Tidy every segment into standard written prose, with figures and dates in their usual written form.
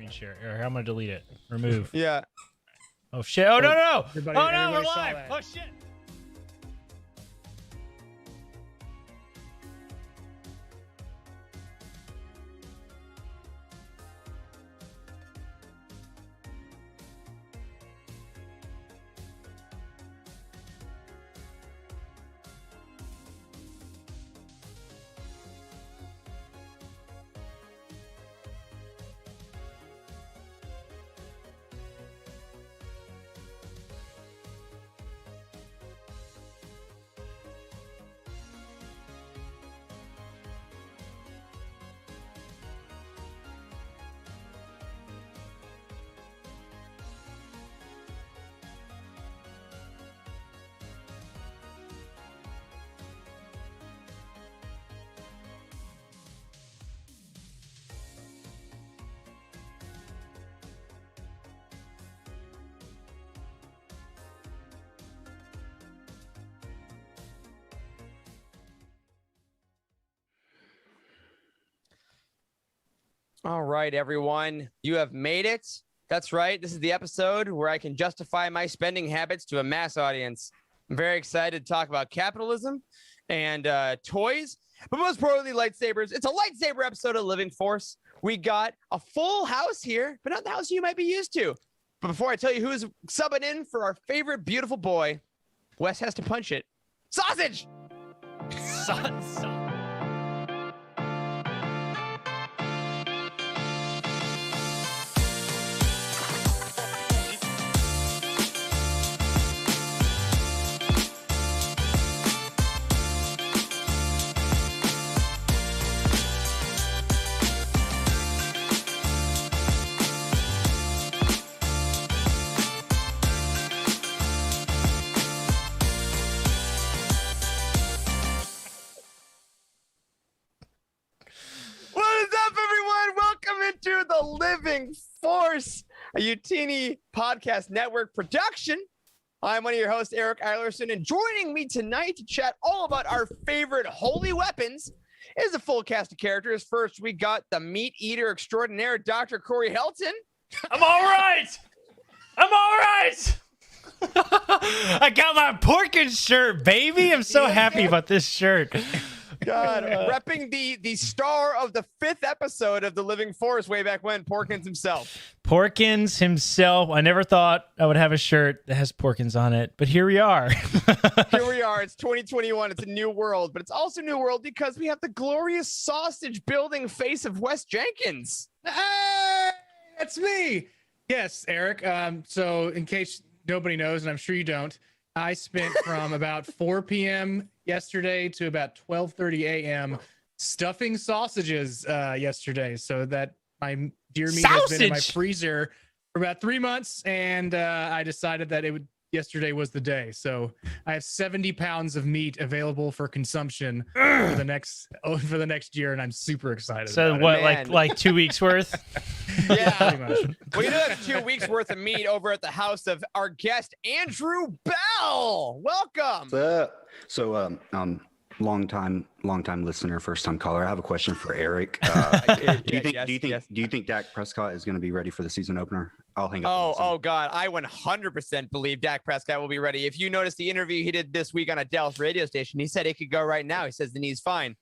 screen share. Here, I'm gonna delete it. Remove. Yeah. Oh shit! Oh no! Everybody- Oh no! We're everybody saw live! that. Oh shit! All right, everyone. You have made it. That's right. This is the episode where I can justify my spending habits to a mass audience. I'm very excited to talk about capitalism and toys, but most importantly, lightsabers. It's a lightsaber episode of Living Force. We got a full house here, but not the house you might be used to. But before I tell you who's subbing in for our favorite beautiful boy, Wes has to punch it. Sausage! What is up, everyone? Welcome into the Living Force, a Utini Podcast Network production. I'm one of your hosts, Eric Eilerson, and joining me tonight to chat all about our favorite holy weapons is a full cast of characters. First, we got the meat eater extraordinaire, Dr. Corey Helton. I'm all right. I'm all right. I got my Porkins shirt, baby. I'm so happy about this shirt. God, repping the star of the 5th episode of the Living Force way back when, Porkins himself. Porkins himself. I never thought I would have a shirt that has Porkins on it, but here we are. Here we are. It's 2021. It's a new world, but it's also a new world because we have the glorious sausage building face of Wes Jenkins. Hey, that's me. Yes, Eric. So in case nobody knows, and I'm sure you don't, I spent from about 4 p.m. yesterday to about 12:30 a.m. stuffing sausages yesterday, so that my dear meat has been in my freezer for about 3 months, and I decided that yesterday was the day. So I have 70 pounds of meat available for consumption for the next year, and I'm super excited. So about what, it. like 2 weeks worth? Yeah. Pretty much. We do have 2 weeks worth of meat over at the house of our guest, Andrew Bell. Welcome. So, long time listener, first time caller. I have a question for Eric. Do you think Dak Prescott is going to be ready for the season opener? I'll hang up. Oh God, I 100% believe Dak Prescott will be ready. If you notice the interview he did this week on a Dallas radio station, he said he could go right now. He says the knee's fine.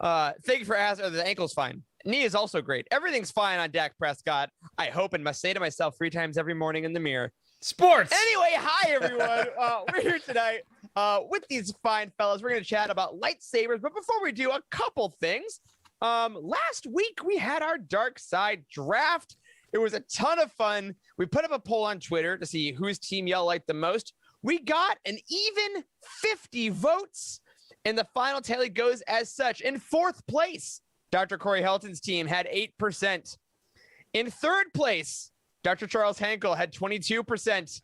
Thank you for asking. The ankle's fine. Knee is also great. Everything's fine on Dak Prescott. I hope and must say to myself 3 times every morning in the mirror. Sports. Anyway, hi everyone. We're here tonight with these fine fellas. We're going to chat about lightsabers, but before we do, a couple things. Last week we had our dark side draft. It was a ton of fun. We put up a poll on Twitter to see whose team y'all liked the most. We got an even 50 votes, and the final tally goes as such. In 4th place, Dr. Corey Helton's team had 8%. In 3rd place, Dr. Charles Hankel had 22%.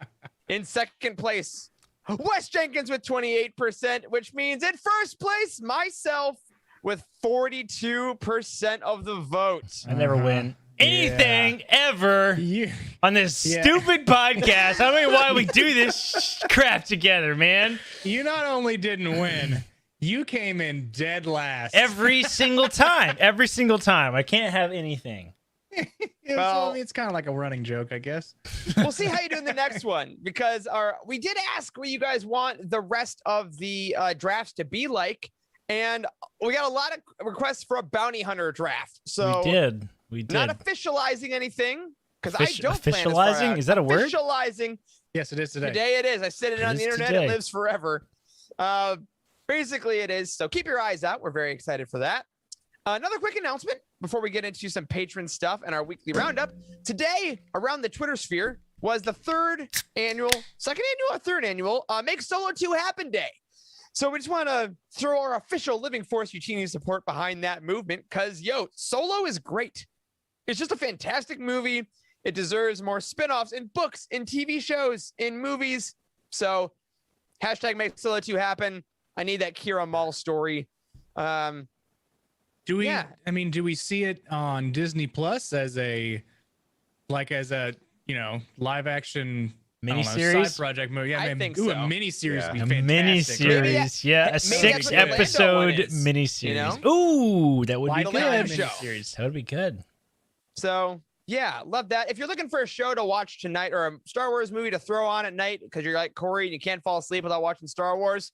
In 2nd place, Wes Jenkins with 28%, which means in 1st place, myself with 42% of the vote. I never win anything ever on this stupid podcast. I don't know why we do this crap together, man. You not only didn't win, you came in dead last. Every single time. I can't have anything. Well, it's kind of like a running joke, I guess. we'll see how you do in the next one, because we did ask what you guys want the rest of the drafts to be like, and we got a lot of requests for a bounty hunter draft. So we did not officializing anything, because I don't plan as far officializing. out. Is that a word? Officializing. Yes, it is today. Today it is. I said it on the internet. today. It lives forever. Basically it is. So keep your eyes out. We're very excited for that. Another quick announcement before we get into some patron stuff and our weekly roundup. Today, around the Twitter sphere, was the second annual Make Solo 2 Happen Day. So we just want to throw our official Living Force Utini support behind that movement, because, Solo is great. It's just a fantastic movie. It deserves more spinoffs in books, in TV shows, in movies. So, hashtag Make Solo 2 Happen. I need that Kira Maul story. Do we see it on Disney Plus as a live action miniseries side project movie? Yeah, I man, think a so. miniseries would a be fantastic. miniseries. Yeah, a maybe that's what the Lando one 6-episode is, miniseries. you Ooh, that would be Like the good. Lando show. That would be good. So, yeah, love that. If you're looking for a show to watch tonight, or a Star Wars movie to throw on at night because you're like Corey and you can't fall asleep without watching Star Wars,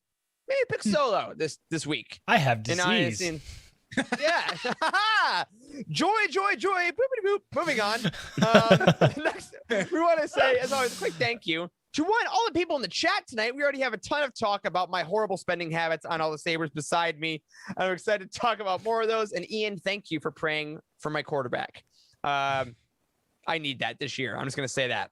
maybe pick Solo this week. I have And I disease. seen, yeah, joy. Boopity boop. Moving on. Next, we want to say, as always, a quick thank you to all the people in the chat tonight. We already have a ton of talk about my horrible spending habits on all the sabers beside me. I'm excited to talk about more of those. And Ian, thank you for praying for my quarterback. I need that this year. I'm just going to say that.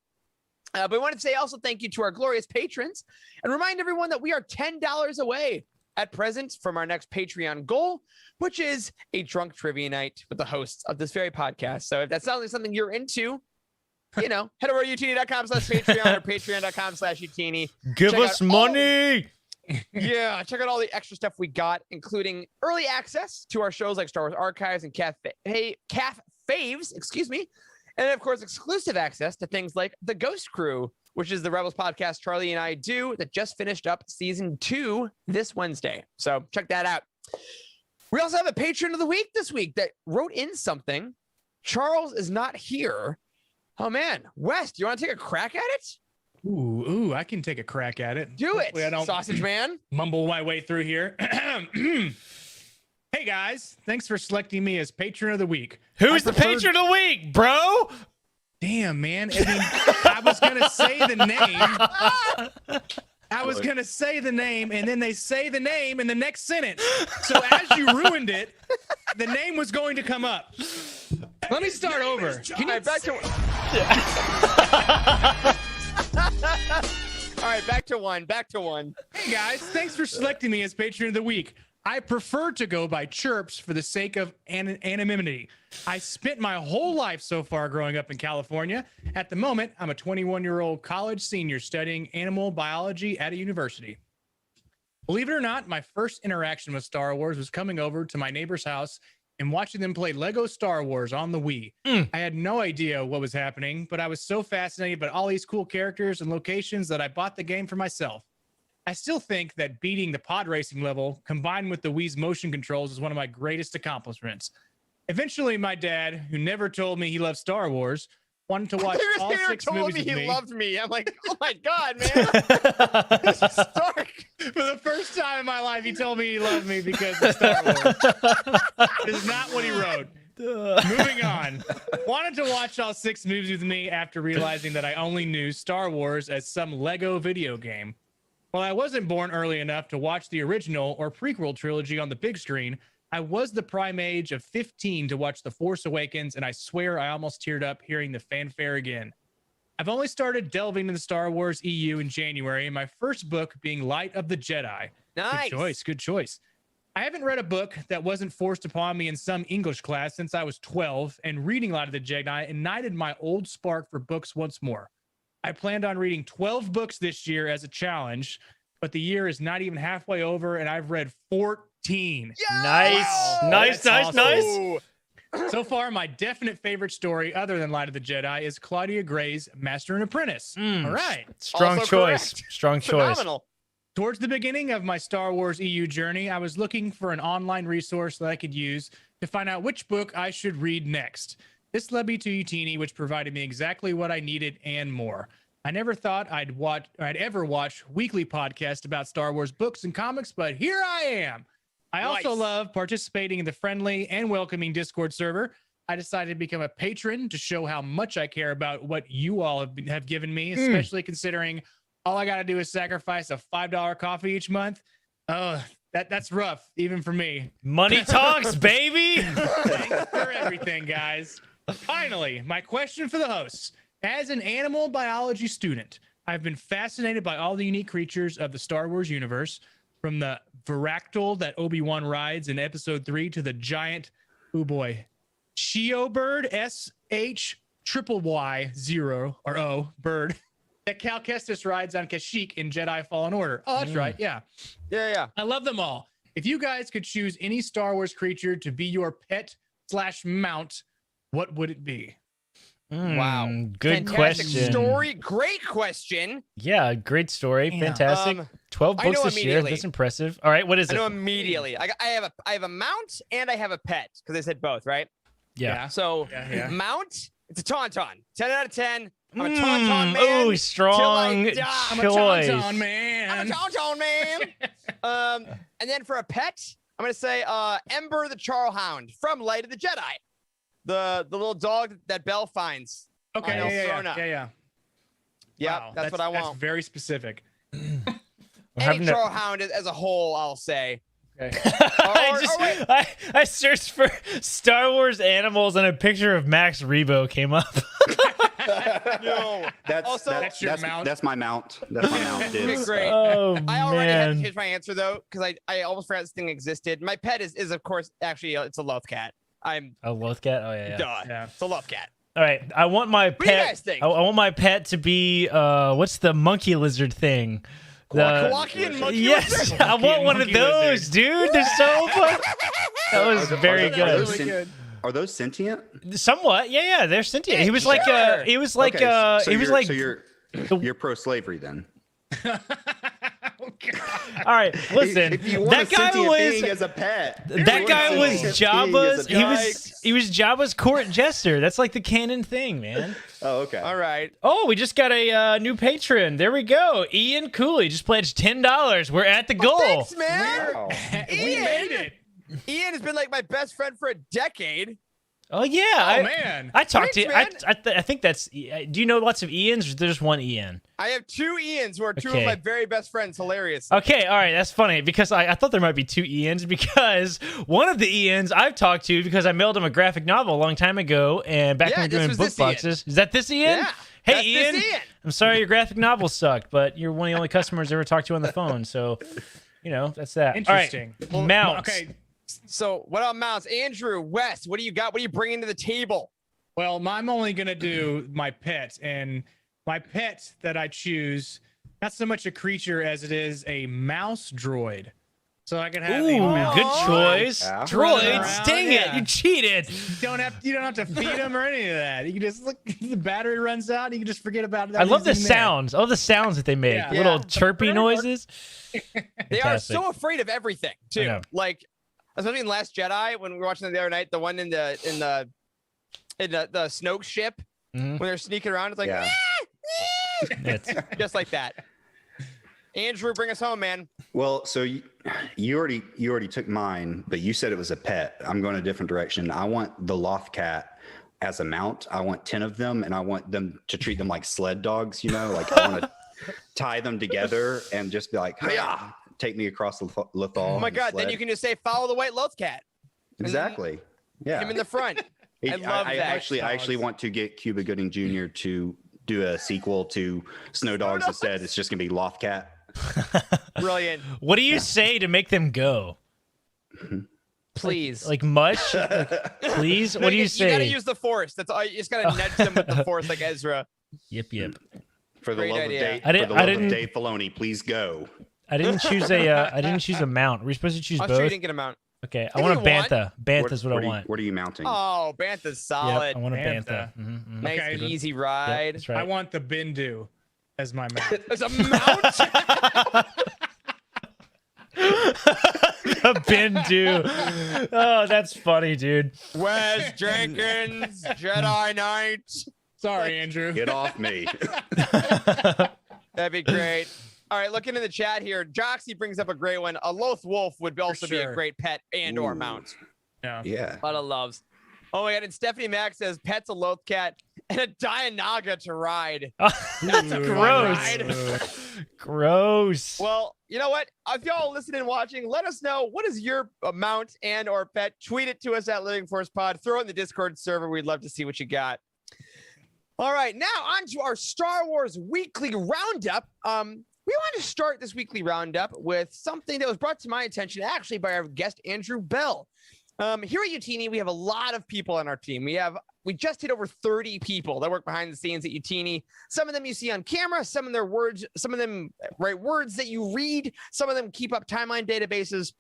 But I wanted to say also thank you to our glorious patrons, and remind everyone that we are $10 away at present from our next Patreon goal, which is a drunk trivia night with the hosts of this very podcast. So if that sounds like something you're into, head over to utini.com/Patreon or patreon.com/utini. Give Check us out money. Yeah, check out all the extra stuff we got, including early access to our shows like Star Wars Archives and Calf Faves, and of course exclusive access to things like The Ghost Crew, which is the Rebels podcast Charlie and I do that just finished up season 2 this Wednesday. So check that out. We also have a patron of the week this week that wrote in something. Charles is not here. Oh man, Wes, do you want to take a crack at it? Ooh, I can take a crack at it. Do it, Hopefully I don't sausage man. mumble my way through here. Hey guys, thanks for selecting me as patron of the week. Who's the patron of the week, bro? Damn, man. I mean, I was going to say the name. And then they say the name in the next sentence. So as you ruined it, the name was going to come up. Let me start over. All right, back to All right, back to one. Hey guys, thanks for selecting me as patron of the week. I prefer to go by chirps for the sake of anonymity. I spent my whole life so far growing up in California. At the moment, I'm a 21-year-old college senior studying animal biology at a university. Believe it or not, my first interaction with Star Wars was coming over to my neighbor's house and watching them play Lego Star Wars on the Wii. I had no idea what was happening, but I was so fascinated by all these cool characters and locations that I bought the game for myself. I still think that beating the pod racing level combined with the Wii's motion controls is one of my greatest accomplishments. Eventually, my dad, who never told me he loved Star Wars, wanted to watch all 6 movies with me. He loved me. I'm like, oh my God, man. This is dark. For the first time in my life, he told me he loved me because of Star Wars. It's not what he wrote. Moving on. Wanted to watch all 6 movies with me after realizing that I only knew Star Wars as some Lego video game. While I wasn't born early enough to watch the original or prequel trilogy on the big screen, I was the prime age of 15 to watch The Force Awakens, and I swear I almost teared up hearing the fanfare again. I've only started delving into the Star Wars EU in January, my first book being Light of the Jedi. Nice. Good choice. I haven't read a book that wasn't forced upon me in some English class since I was 12, and reading Light of the Jedi ignited my old spark for books once more. I planned on reading 12 books this year as a challenge, but the year is not even halfway over, and I've read 14. Yeah! Nice. Awesome. So far, my definite favorite story, other than Light of the Jedi, is Claudia Gray's Master and Apprentice. All right. Strong Also choice. correct. Strong choice. Phenomenal. Towards the beginning of my Star Wars EU journey, I was looking for an online resource that I could use to find out which book I should read next. This led me to Utini, which provided me exactly what I needed and more. I never thought I'd ever watch weekly podcasts about Star Wars books and comics, but here I am. I also love participating in the friendly and welcoming Discord server. I decided to become a patron to show how much I care about what you all have given me, especially considering all I got to do is sacrifice a $5 coffee each month. Oh, that's rough, even for me. Money talks, baby. Thanks for everything, guys. Finally, my question for the hosts. As an animal biology student, I've been fascinated by all the unique creatures of the Star Wars universe, from the Varactyl that Obi-Wan rides in Episode 3 to the giant, oh boy, Shio bird, SHYY0 or O bird that Cal Kestis rides on Kashyyyk in Jedi Fallen Order. Oh, that's right. Yeah. I love them all. If you guys could choose any Star Wars creature to be your pet/mount, what would it be? Wow. Good Fantastic question. story. Great question. Yeah, great story. Yeah. Fantastic. 12 I know books this year. immediately. That's impressive. All right, what is I it? know immediately. I have a mount and I have a pet because I said both, right? Yeah. So Yeah. mount, it's a tauntaun. 10 out of 10. I'm a tauntaun man. Oh, strong till I die. I'm a choice. tauntaun man. I'm a tauntaun man. And then for a pet, I'm gonna say Ember the Charlhound from Light of the Jedi. The little dog that Belle finds. Okay, yeah. Yeah, Wow, that's what I want. That's very specific. Any Charlhound as a whole, I'll say. Okay. I searched for Star Wars animals and a picture of Max Rebo came up. No. That's your mount. That's my mount. That's my mount. Dude. Great. Oh, I already had to man. change my answer though, because I almost forgot this thing existed. My pet is of course actually it's a love cat. I'm A Lothcat? Oh, yeah. duh. Yeah. It's a love cat. All right. I want my What do you pet. guys think? I want my pet to be what's the monkey lizard thing? Kwakian monkey Yes, lizard? I want one of Monkey those, lizard. dude. They're so fun. That was very Are good. those Really good. Are those sentient? Somewhat, yeah, they're sentient. Yeah, he was like, sure. he was like, Okay, so he was you're- like. So you're pro-slavery then? All right, listen. If you want That a guy sentient was. being as a pet. That guy was Jabba's. Jabba's. He was Jabba's court jester. That's like the canon thing, man. Oh, okay. All right. Oh, we just got a new patron. There we go. Ian Cooley just pledged $10. We're at the goal. Thanks, man. Wow. We made it. Ian has been like my best friend for a decade. Oh yeah. Oh man. I talked to. Thanks, I think that's. Do you know lots of Ians? Or there's one Ian. I have two Ians who are two Okay. of my very best friends. Hilarious. Okay, all right, that's funny because I thought there might be two Ians because one of the Ians I've talked to because I mailed him a graphic novel a long time ago and back Yeah, when we were this doing was book this Ian. boxes. Is that this Ian? Yeah, Hey that's Ian. this Ian. I'm sorry your graphic novel sucked, but you're one of the only customers I ever talked to on the phone, so you know that's that. Interesting. All right, mounts. Okay. So what about mounts? Andrew, Wes, what do you got? What are you bringing to the table? Well, I'm only gonna do my pet, and my pet that I choose, not so much a creature as it is a mouse droid. So I can have a Ooh, mouse. good choice. Yeah. Droids, Around, dang it, yeah. you cheated. You don't have to feed them or any of that. You can just look. The battery runs out. You can just forget about it. I love the It's in there. sounds. I love the sounds that they make. Yeah. Little Yeah. chirpy noises. They are Fantastic. so afraid of everything I too. know. Like, especially in Last Jedi when we were watching it the other night, the one in the Snoke ship Mhm. when they're sneaking around. It's like Yeah. It's- just like that. Andrew, bring us home, man. Well, so you already took mine, but you said it was a pet. I'm going a different direction. I want the Lothcat as a mount. I want 10 of them, and I want them to treat them like sled dogs. You know, like I want to tie them together and just be like, "Hiya!" Take me across the Lothal. Oh my God! Then you can just say, "Follow the white Lothcat." exactly. Yeah. Him in the front. I love that. I actually want to get Cuba Gooding Jr. to do a sequel to Snow Dogs instead. It's just gonna be Lothcat. Brilliant. What do you say to make them go? Please. Like much? Like, please? What do you You say? gotta use the Force. That's all. You just gotta nudge them with the Force, like Ezra. Yep, yep. For the Great love idea. of Dave, I didn't- for the I love didn't- of Dave Filoni, please go. I didn't choose a mount. Were we supposed to choose I'm sure you both? didn't get him out. Okay, I If want a you want. bantha. Bantha's what I What want. are you mounting? Oh, Bantha's Yep, solid. I want a Bantha. bantha. Mhm. Nice Okay. easy Yep, ride. that's right. I want the Bindu as my mount. There's a mount. Bendu. Oh, that's funny, dude. Wes Jenkins, Jedi Knight. Sorry, Andrew. Get off me. That'd be great. All right, looking in the chat here, Joxy brings up a great one. A Loth Wolf would also be a sure. great pet and or Ooh. mount. Yeah. Yeah. A lot of loves. Oh my god, and Stephanie Mack says pet's a Loth cat and a Dianaga to ride. That's Ooh, gross. ride. Gross. Well, you know what? If y'all listening and watching, let us know what is your mount and or pet. Tweet it to us at Living Force Pod. Throw it in the Discord server. We'd love to see what you got. All right, now on to our Star Wars weekly roundup. We want to start this weekly roundup with something that was brought to my attention actually by our guest Andrew Bell. Here at Utini, we have a lot of people on our team. We just hit over 30 people that work behind the scenes at Utini. Some of them you see on camera, some of them write words that you read, some of them keep up timeline databases.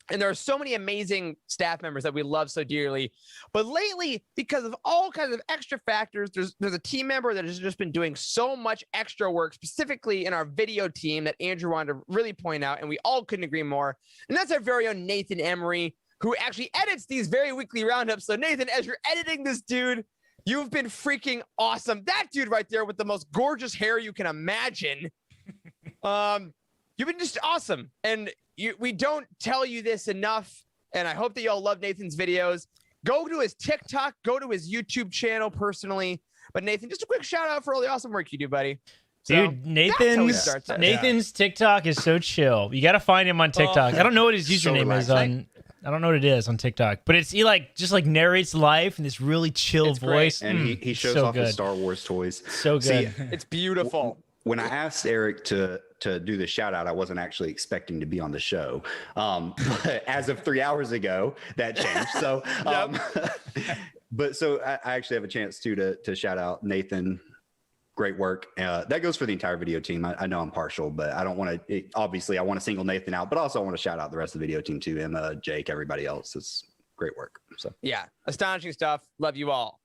And there are so many amazing staff members that we love so dearly. But lately, because of all kinds of extra factors, there's a team member that has just been doing so much extra work, specifically in our video team, that Andrew wanted to really point out, and we all couldn't agree more. And that's our very own Nathan Emery, who actually edits these very weekly roundups. So Nathan, as you're editing this dude, you've been freaking awesome. That dude right there with the most gorgeous hair you can imagine. You've been just awesome. And we don't tell you this enough, and I hope that y'all love Nathan's videos. Go to his TikTok, go to his YouTube channel personally. But Nathan, just a quick shout out for all the awesome work you do, buddy. Dude, Nathan's TikTok is so chill. You got to find him on TikTok. I don't know what his username is on. I don't know what it is on TikTok, but he just narrates life in this really chill voice. And he shows off his Star Wars toys. So good. See, it's beautiful. When I asked Eric to do the shout out, I wasn't actually expecting to be on the show. But as of 3 hours ago, that changed. So, so I actually have a chance to shout out Nathan. Great work. That goes for the entire video team. I know I'm partial, but I don't want to. Obviously, I want to single Nathan out, but also I want to shout out the rest of the video team too. Emma, Jake, everybody else. It's great work. So yeah, astonishing stuff. Love you all.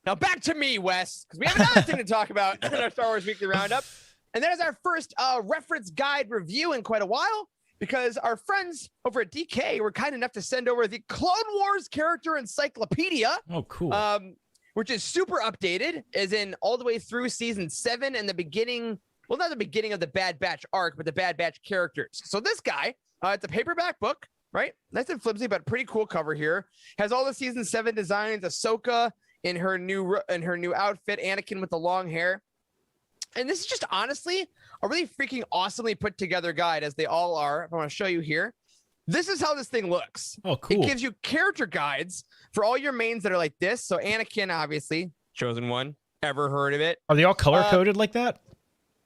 Now back to me, Wes, because we have another thing to talk about in our Star Wars Weekly Roundup. And that is our first reference guide review in quite a while, because our friends over at DK were kind enough to send over the Clone Wars Character Encyclopedia. Oh, cool. Which is super updated, as in all the way through season 7 and the beginning, well, not the beginning of the Bad Batch arc, but the Bad Batch characters. So this guy, it's a paperback book, right? Nice and flimsy, but pretty cool cover here. Has all the season 7 designs, Ahsoka in her new outfit, Anakin with the long hair. And this is just honestly a really freaking awesomely put together guide, as they all are. I want to show you here. This is how this thing looks. Oh, cool. It gives you character guides for all your mains that are like this. So Anakin, obviously, chosen one. Ever heard of it? Are they all color coded like that?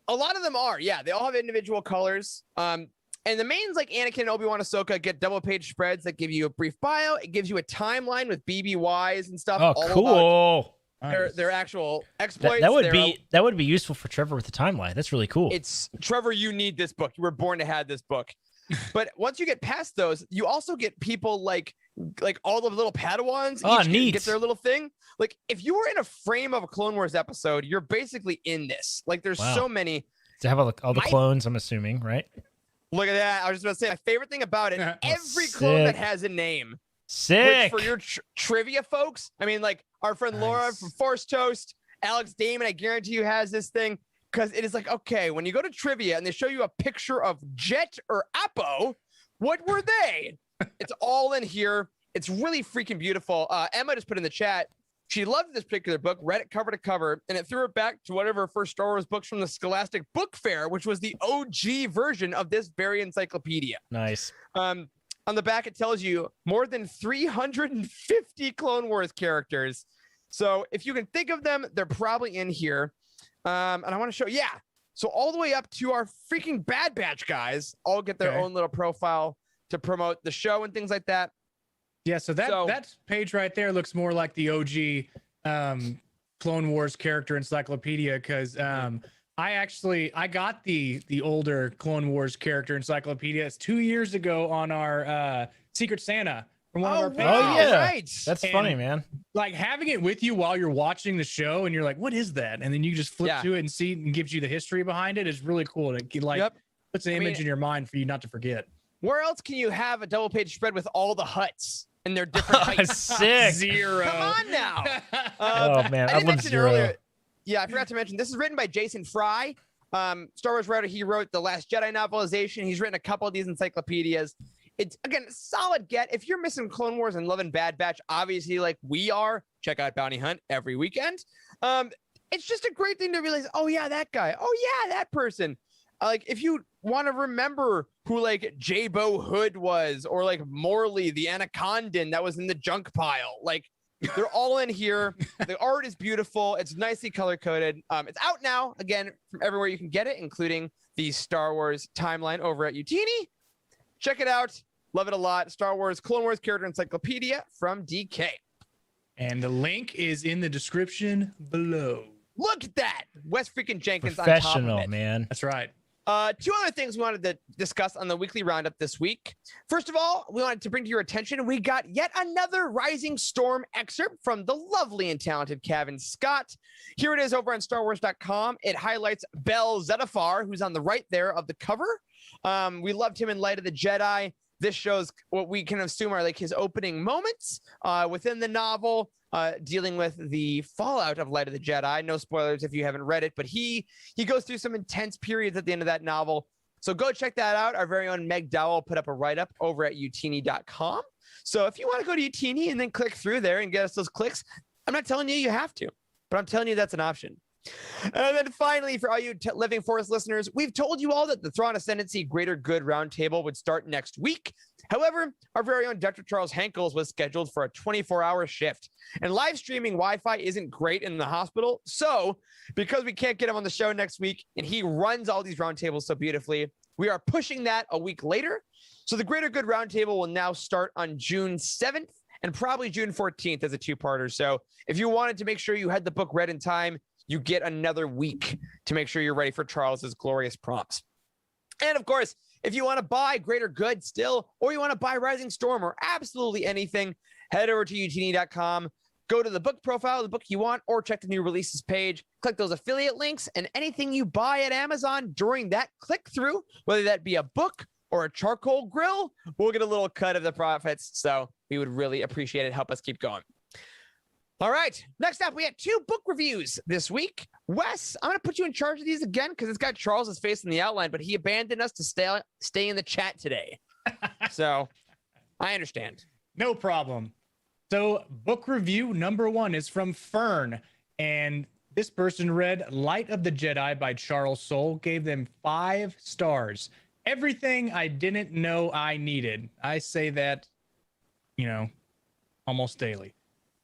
A lot of them are. Yeah, they all have individual colors. And the mains like Anakin, Obi-Wan, Ahsoka get double page spreads that give you a brief bio. It gives you a timeline with BBYs and stuff. Oh, cool. Their actual exploits. That would be useful for Trevor with the timeline. That's really cool. It's Trevor. You need this book. You were born to have this book. But once you get past those, you also get people like all the little Padawans. Oh, each neat. Get their little thing. Like if you were in a frame of a Clone Wars episode, you're basically in this. Like there's so many. To have all the clones, I'm assuming, right? Look at that. I was just about to say my favorite thing about it. Every clone that has a name. Sick. Which for your trivia folks, I mean, like our friend Laura from Force Toast, Alex Damon, I guarantee you has this thing. Because it is like, okay, when you go to trivia and they show you a picture of Jet or Appo, what were they? It's all in here. It's really freaking beautiful. Emma just put in the chat. She loved this particular book, read it cover to cover, and it threw her back to one of her first Star Wars books from the Scholastic Book Fair, which was the OG version of this very encyclopedia. Nice. On the back, it tells you more than 350 Clone Wars characters. So if you can think of them, they're probably in here. And I want to show, so all the way up to our freaking Bad Batch guys all get their own little profile to promote the show and things like that. Yeah, so that page right there looks more like the OG Clone Wars Character Encyclopedia, because I got the older Clone Wars Character Encyclopedia. It's 2 years ago on our Secret Santa. From one of our pages. Oh, yeah. Right. That's funny, man. Like having it with you while you're watching the show and you're like, what is that? And then you just flip to it and see and gives you the history behind it is really cool. It puts an image in your mind for you not to forget. Where else can you have a double page spread with all the Huts and their different heights? Sick. Zero. Come on now. Oh man, I didn't love mention Zero. earlier. Yeah, I forgot to mention this is written by Jason Fry, Star Wars writer. He wrote the Last Jedi novelization. He's written a couple of these encyclopedias. It's, again, a solid get. If you're missing Clone Wars and loving Bad Batch, obviously, like we are, check out Bounty Hunt every weekend. It's just a great thing to realize, oh, yeah, that guy. Oh, yeah, that person. Like, if you want to remember who, like, Jabo Hood was, or, like, Morley, the Anacondan that was in the junk pile. Like, they're all in here. The art is beautiful. It's nicely color-coded. It's out now, again, from everywhere you can get it, including the Star Wars timeline over at Utini. Check it out. Love it a lot. Star Wars Clone Wars Character Encyclopedia from DK. And the link is in the description below. Look at that. Wes freaking Jenkins on top of Professional, it. man. That's right. Two other things we wanted to discuss on the weekly roundup this week. First of all, we wanted to bring to your attention, we got yet another Rising Storm excerpt from the lovely and talented Kevin Scott. Here it is over on StarWars.com. It highlights Bel Zettifar, who's on the right there of the cover. We loved him in Light of the Jedi. This shows what we can assume are like his opening moments within the novel, dealing with the fallout of Light of the Jedi. No spoilers if you haven't read it, but he goes through some intense periods at the end of that novel. So go check that out. Our very own Meg Dowell put up a write-up over at utini.com. So if you want to go to Utini and then click through there and get us those clicks, I'm not telling you have to, but I'm telling you that's an option. And then finally, for all you Living Force listeners, we've told you all that the Thrawn Ascendancy Greater Good Roundtable would start next week. However, our very own Dr. Charles Hankels was scheduled for a 24-hour shift, and live streaming Wi-Fi isn't great in the hospital. So because we can't get him on the show next week, and he runs all these roundtables so beautifully, we are pushing that a week later. So the Greater Good Roundtable will now start on June 7th and probably June 14th as a two-parter. So if you wanted to make sure you had the book read in time, you get another week to make sure you're ready for Charles's glorious prompts. And of course, if you want to buy Greater Good still, or you want to buy Rising Storm or absolutely anything, head over to utini.com, go to the book profile of the book you want, or check the new releases page, click those affiliate links, and anything you buy at Amazon during that click through, whether that be a book or a charcoal grill, we'll get a little cut of the profits. So we would really appreciate it. Help us keep going. All right. Next up, we had 2 book reviews this week. Wes, I'm going to put you in charge of these again because it's got Charles's face in the outline, but he abandoned us to stay in the chat today. So I understand. No problem. So book review number 1 is from Fern. And this person read Light of the Jedi by Charles Soule, gave them 5 stars. Everything I didn't know I needed. I say that, almost daily.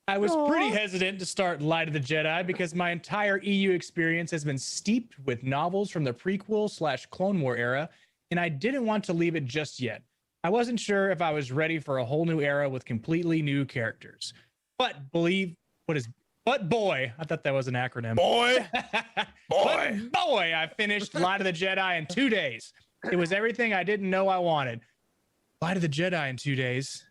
I was pretty hesitant to start Light of the Jedi because my entire EU experience has been steeped with novels from the prequel/Clone War era, and I didn't want to leave it just yet. I wasn't sure if I was ready for a whole new era with completely new characters. But boy, I thought that was an acronym. Boy. I finished Light of the Jedi in 2 days. It was everything I didn't know I wanted. Light of the Jedi in 2 days.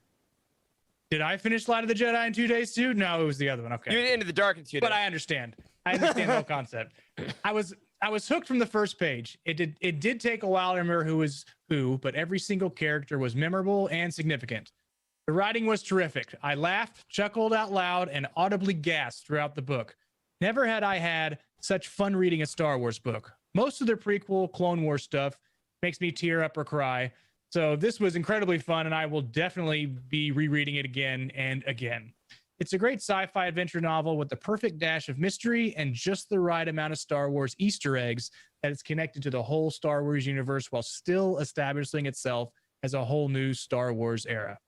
Did I finish Light of the Jedi in 2 days too? No, it was the other one. Okay. You went into the dark in 2 days. But I understand. The whole concept. I was hooked from the first page. It did take a while to remember who was who, but every single character was memorable and significant. The writing was terrific. I laughed, chuckled out loud, and audibly gasped throughout the book. Never had I had such fun reading a Star Wars book. Most of the prequel Clone Wars stuff makes me tear up or cry. So this was incredibly fun, and I will definitely be rereading it again and again. It's a great sci-fi adventure novel with the perfect dash of mystery and just the right amount of Star Wars Easter eggs that is connected to the whole Star Wars universe while still establishing itself as a whole new Star Wars era.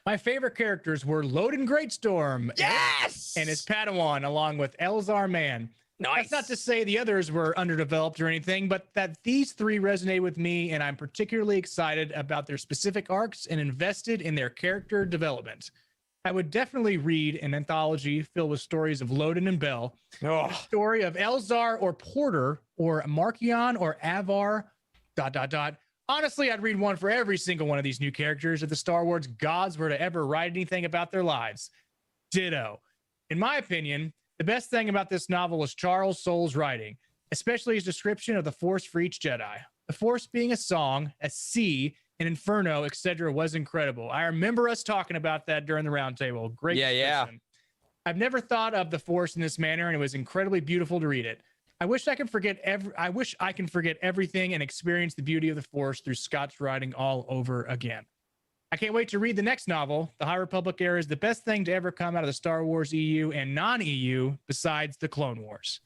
My favorite characters were Loden Greatstorm and his Padawan, along with Elzar Mann. Nice. That's not to say the others were underdeveloped or anything, but that these 3 resonate with me, and I'm particularly excited about their specific arcs and invested in their character development. I would definitely read an anthology filled with stories of Loden and Bel, a story of Elzar or Porter or Markion or Avar, ... Honestly, I'd read one for every single one of these new characters if the Star Wars gods were to ever write anything about their lives. Ditto. In my opinion, the best thing about this novel was Charles Soule's writing, especially his description of the Force for each Jedi. The Force being a song, a sea, and Inferno, etc. was incredible. I remember us talking about that during the roundtable. Great discussion. I've never thought of the Force in this manner, and it was incredibly beautiful to read it. I wish I can forget everything and experience the beauty of the Force through Scott's writing all over again. I can't wait to read the next novel. The High Republic era is the best thing to ever come out of the Star Wars EU and non-EU besides the Clone Wars.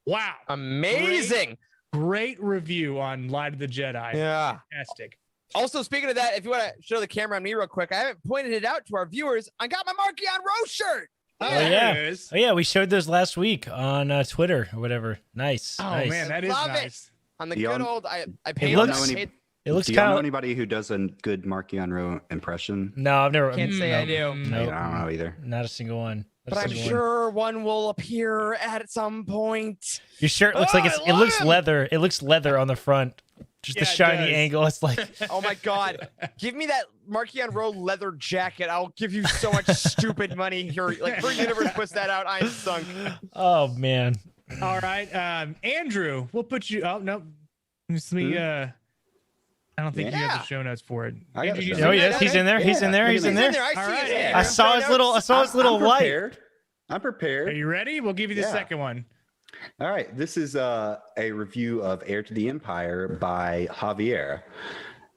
Wow. Amazing. Great review on Light of the Jedi. Yeah. Fantastic. Also, speaking of that, if you want to show the camera on me real quick, I haven't pointed it out to our viewers. I got my Markion Rose shirt. Oh yeah, we showed those last week on Twitter or whatever. Nice. Oh nice. man, that is nice. On the good old, I paid. It looks do kind you know of anybody who does a good Markion Row impression? No, I've never. Can't say I do. No, I don't know either. Not a single one. But I'm sure one will appear at some point. Your shirt looks like it looks leather. It looks leather on the front. Just the shiny angle. It's like, oh my God, give me that Markion Row leather jacket. I'll give you so much stupid money here. Like, if Universe puts that out, I'm sunk. Oh man. All right, Andrew, we'll put you. Oh no, let me. I don't think you have the show notes for it. Oh yes, he's in there. He's in there. He's in there. I saw his little light. I'm prepared. Are you ready? We'll give you the second one. All right. This is a review of Heir to the Empire by Javier.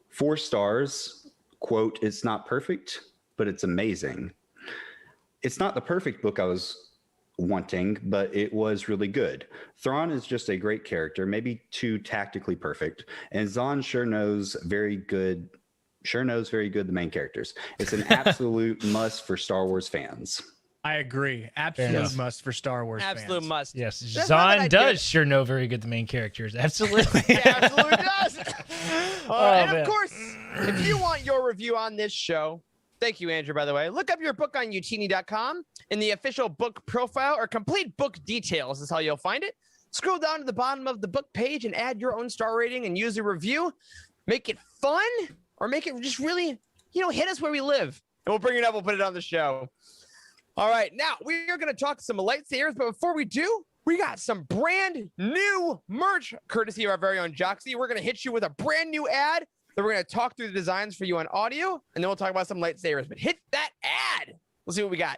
4 stars. Quote, "It's not perfect, but it's amazing. It's not the perfect book I was wanting, but it was really good. Thrawn is just a great character, maybe too tactically perfect, and Zahn sure knows very good the main characters. It's an absolute must for Star Wars fans." I agree. Absolute must for Star Wars fans. Absolute must. Yes, Zahn does sure know very good the main characters. Absolutely. Yeah, absolutely does. And of course, if you want your review on this show, thank you, Andrew, by the way, look up your book on utini.com in the official book profile, or complete book details is how you'll find it. Scroll down to the bottom of the book page and add your own star rating and use a review. Make it fun, or make it just really, hit us where we live. And we'll bring it up. We'll put it on the show. All right, now we are going to talk some lightsabers, but before we do, we got some brand new merch courtesy of our very own Joxy. We're going to hit you with a brand new ad. Then we're going to talk through the designs for you on audio, and then we'll talk about some lightsabers. But hit that ad. We'll see what we got.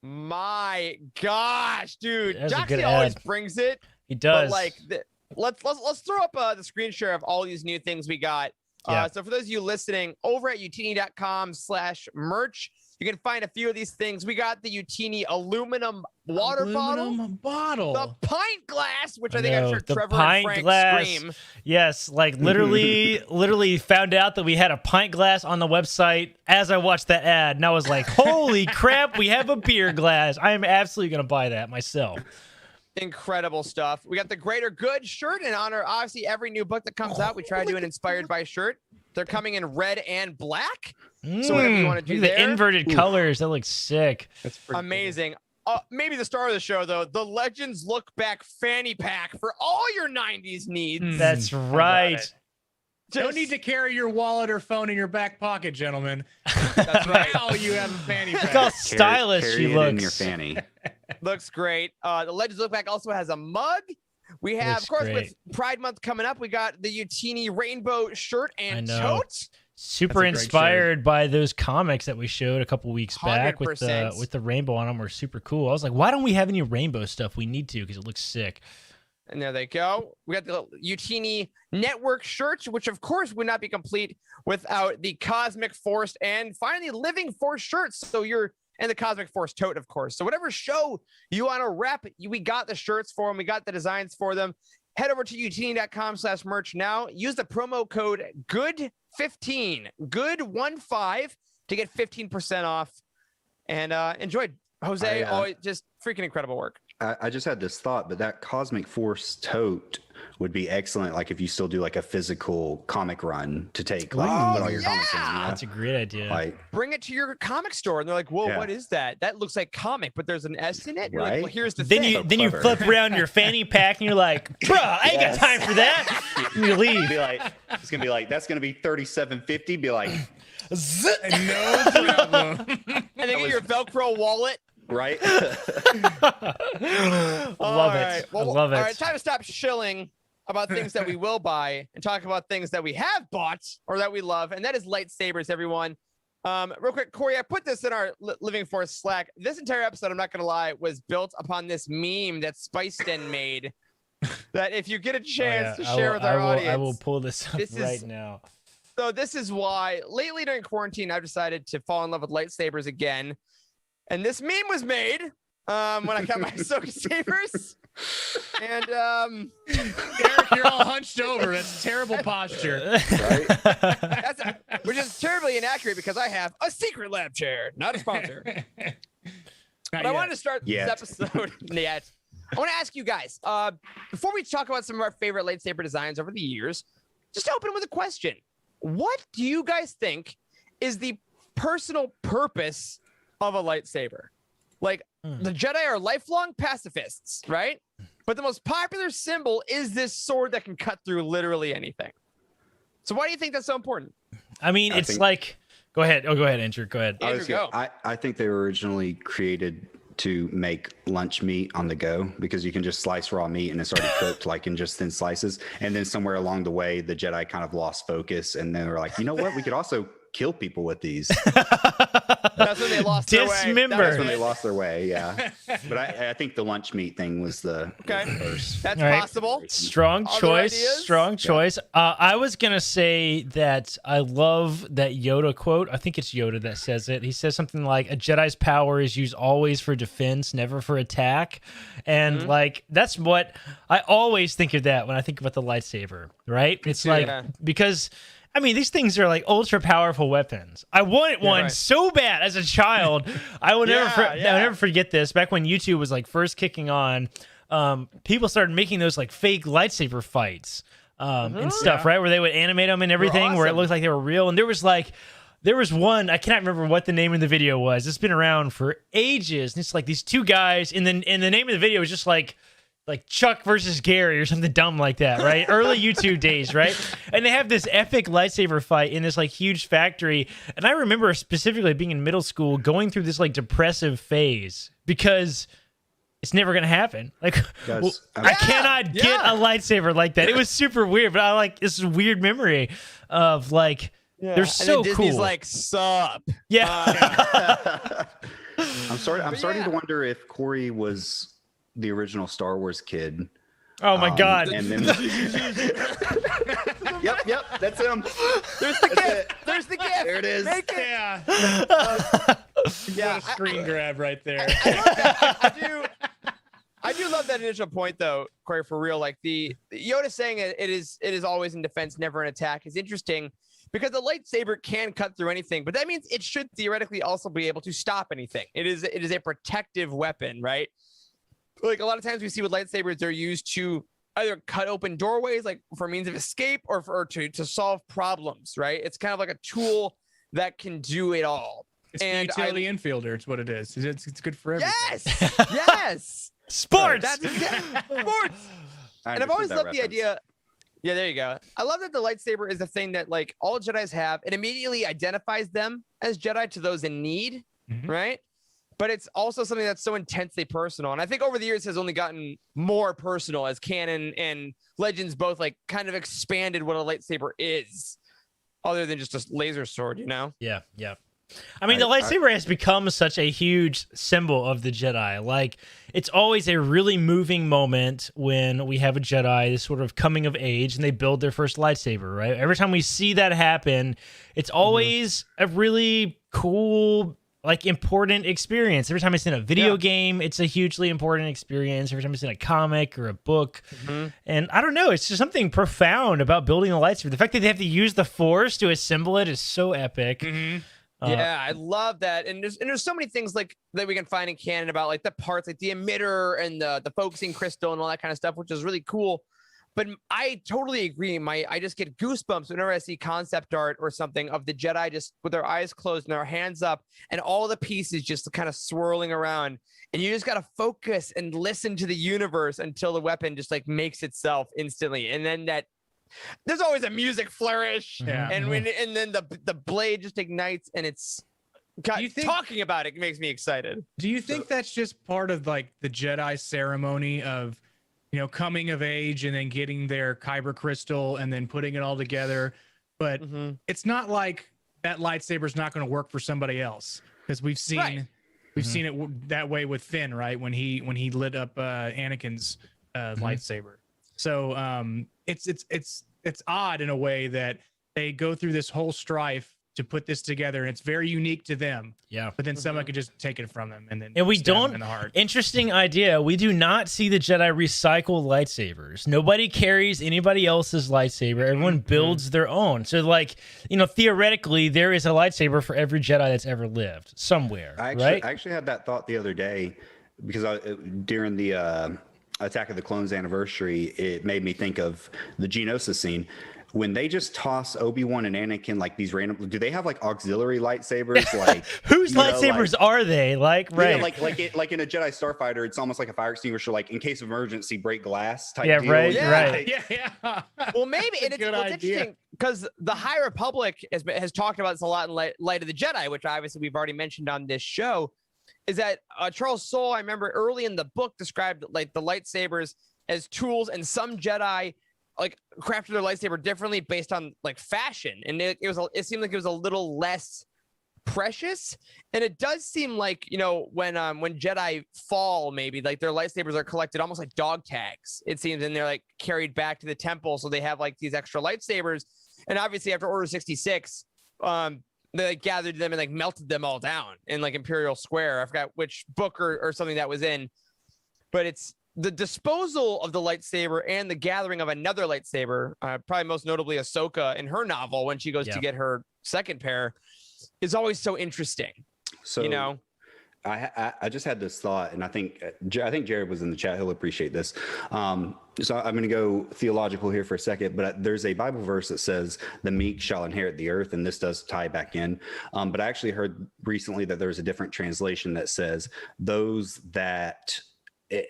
My gosh, dude. Joxy always brings it. He does. But let's throw up the screen share of all these new things we got. So for those of you listening, over at utini.com/merch, you can find a few of these things. We got the Utini aluminum water bottle, the pint glass, which I think I'm sure Trevor and Frank scream. Yes, like literally found out that we had a pint glass on the website as I watched that ad, and I was like, holy crap, we have a beer glass. I am absolutely going to buy that myself. Incredible stuff. We got the Greater Good shirt in honor, obviously, every new book that comes out. We try to do an inspired by shirt. They're coming in red and black. So whatever you want to do there. The inverted colors, that looks sick. That's amazing. Maybe the star of the show, though, the Legends Look Back fanny pack for all your 90s needs. That's right. Don't need to carry your wallet or phone in your back pocket, gentlemen. That's right. Now you have a fanny pack. Look how stylish she looks. In your fanny. Looks great. The Legends Look Back also has a mug. We have, of course, with Pride Month coming up, we got the Utini rainbow shirt and tote. Super inspired by those comics that we showed a couple weeks back with the rainbow on them. Were super cool. I was like, why don't we have any rainbow stuff? We need to, because it looks sick. And there they go. We got the Utini Network shirts, which of course would not be complete without the Cosmic Force and finally Living Force shirts. So your and the Cosmic Force tote, of course. So whatever show you want to rep, we got the shirts for them. We got the designs for them. Head over to utini.com/merch now. Use the promo code GOOD15, GOOD15 to get 15% off. And enjoy. Jose, always just freaking incredible work. I just had this thought, but that Cosmic Force tote would be excellent. Like if you still do like a physical comic run to take, like put all your comics in. You know? That's a great idea. Like bring it to your comic store, and they're like, "Whoa, what is that? That looks like comic, but there's an S in it." You're like, well, here's the thing. Then you flip around your fanny pack, and you're like, "Bro, I ain't got time for that." And you leave. be like, it's gonna be like that's gonna be $37.50. Be like, no problem. And then get your Velcro wallet. Right. Love it. Well, I love it. All right, time to stop shilling about things that we will buy and talk about things that we have bought or that we love, and that is lightsabers, everyone. Real quick, Corey, I put this in our Living Force Slack. This entire episode, I'm not going to lie, was built upon this meme that Spiceden made. That if you get a chance to share with our audience. I will pull this up now. So this is why lately during quarantine, I've decided to fall in love with lightsabers again. And this meme was made when I got my Ahsoka sabers. And Eric, you're all hunched over. That's terrible posture. Right. Which is terribly inaccurate because I have a secret lab chair, not a sponsor. But I wanted to start this episode yet. I want to ask you guys, before we talk about some of our favorite lightsaber designs over the years, just open with a question. What do you guys think is the personal purpose of a lightsaber? Like, the Jedi are lifelong pacifists, right? But the most popular symbol is this sword that can cut through literally anything. So why do you think that's so important? I mean, go ahead. Oh, go ahead, Andrew. Go ahead. I think they were originally created to make lunch meat on the go, because you can just slice raw meat and it's already cooked like in just thin slices. And then somewhere along the way, the Jedi kind of lost focus, and they were like, you know what? We could also kill people with these. That's when they lost their way. That's when they lost their way, yeah. But I think the lunch meat thing was the first. That's possible. Strong choice. I was going to say that I love that Yoda quote. I think it's Yoda that says it. He says something like, a Jedi's power is used always for defense, never for attack. And like, that's what I always think of that when I think about the lightsaber, right? It's because I mean, these things are like ultra powerful weapons. I wanted one so bad as a child. I will never forget this. Back when YouTube was like first kicking on, people started making those like fake lightsaber fights and stuff, right? Where they would animate them and everything, where it looked like they were real. And there was one, I cannot remember what the name of the video was. It's been around for ages. And it's like these two guys, and then the name of the video was just like Chuck versus Gary or something dumb like that, right? Early YouTube days, right? And they have this epic lightsaber fight in this like huge factory. And I remember specifically being in middle school, going through this like depressive phase because it's never going to happen. Like, I cannot get a lightsaber like that. It was super weird, but I like this weird memory of like, they're so cool. Disney's like, sup. Yeah. I'm starting to wonder if Corey was the original Star Wars kid. Oh my God. And then yep, that's him. There's the gift. There's the gift. There it is. Make it. What a screen grab right there. I do love that initial point though, Corey, for real. Like the Yoda saying it is always in defense, never an attack is interesting, because the lightsaber can cut through anything, but that means it should theoretically also be able to stop anything. It is a protective weapon, right? Like a lot of times we see with lightsabers, they're used to either cut open doorways, like for means of escape, or to solve problems, right? It's kind of like a tool that can do it all. It's the utility infielder. It's what it is. It's good for everything. Yes. Sports. That's exactly sports. And I've always loved the idea. Yeah, there you go. I love that the lightsaber is a thing that like all Jedis have. It immediately identifies them as Jedi to those in need, right? But it's also something that's so intensely personal. And I think over the years has only gotten more personal as canon and Legends both like kind of expanded what a lightsaber is, other than just a laser sword, you know? Yeah. I mean, the lightsaber has become such a huge symbol of the Jedi. Like, it's always a really moving moment when we have a Jedi, this sort of coming of age, and they build their first lightsaber, right? Every time we see that happen, it's always a really cool like important experience. Every time it's in a video game, it's a hugely important experience. Every time it's in a comic or a book. And I don't know, it's just something profound about building a lightsaber. The fact that they have to use the Force to assemble it is so epic. Yeah, I love that. And there's so many things like that we can find in canon about like the parts, like the emitter and the focusing crystal and all that kind of stuff, which is really cool. But I totally agree. I just get goosebumps whenever I see concept art or something of the Jedi just with their eyes closed and their hands up and all the pieces just kind of swirling around. And you just got to focus and listen to the universe until the weapon just like makes itself instantly. And then there's always a music flourish. And then the blade just ignites and it's talking about it makes me excited. Do you think that's just part of like the Jedi ceremony of, you know, coming of age and then getting their kyber crystal and then putting it all together? But it's not like that lightsaber is not going to work for somebody else, because we've seen seen it that way with Finn, right? When he lit up Anakin's lightsaber. So it's odd in a way that they go through this whole strife to put this together, and it's very unique to them. Yeah. But then someone could just take it from them and we don't. In the heart. Interesting idea. We do not see the Jedi recycle lightsabers. Nobody carries anybody else's lightsaber. Everyone builds their own. So, like, you know, theoretically, there is a lightsaber for every Jedi that's ever lived somewhere. I actually had that thought the other day because during the Attack of the Clones anniversary, it made me think of the Geonosis scene. When they just toss Obi-Wan and Anakin like these random, do they have like auxiliary lightsabers? Like whose lightsabers are they? Like like in a Jedi Starfighter, it's almost like a fire extinguisher, like in case of emergency, break glass type deal. Yeah. Well, maybe it's interesting because the High Republic has talked about this a lot in Light of the Jedi, which obviously we've already mentioned on this show. Is that Charles Soule, I remember early in the book, described like the lightsabers as tools, and some Jedi like crafted their lightsaber differently based on like fashion, and it seemed like it was a little less precious. And it does seem like, you know, when Jedi fall, maybe like their lightsabers are collected almost like dog tags, it seems, and they're like carried back to the temple, so they have like these extra lightsabers. And obviously after Order 66, they like gathered them and like melted them all down in like Imperial Square. I forgot which book or something that was in, but it's the disposal of the lightsaber and the gathering of another lightsaber, probably most notably Ahsoka in her novel when she goes to get her second pair, is always so interesting. So, you know, I just had this thought, and I think Jared was in the chat. He'll appreciate this. So I'm going to go theological here for a second, but there's a Bible verse that says the meek shall inherit the earth, and this does tie back in. But I actually heard recently that there's a different translation that says those that,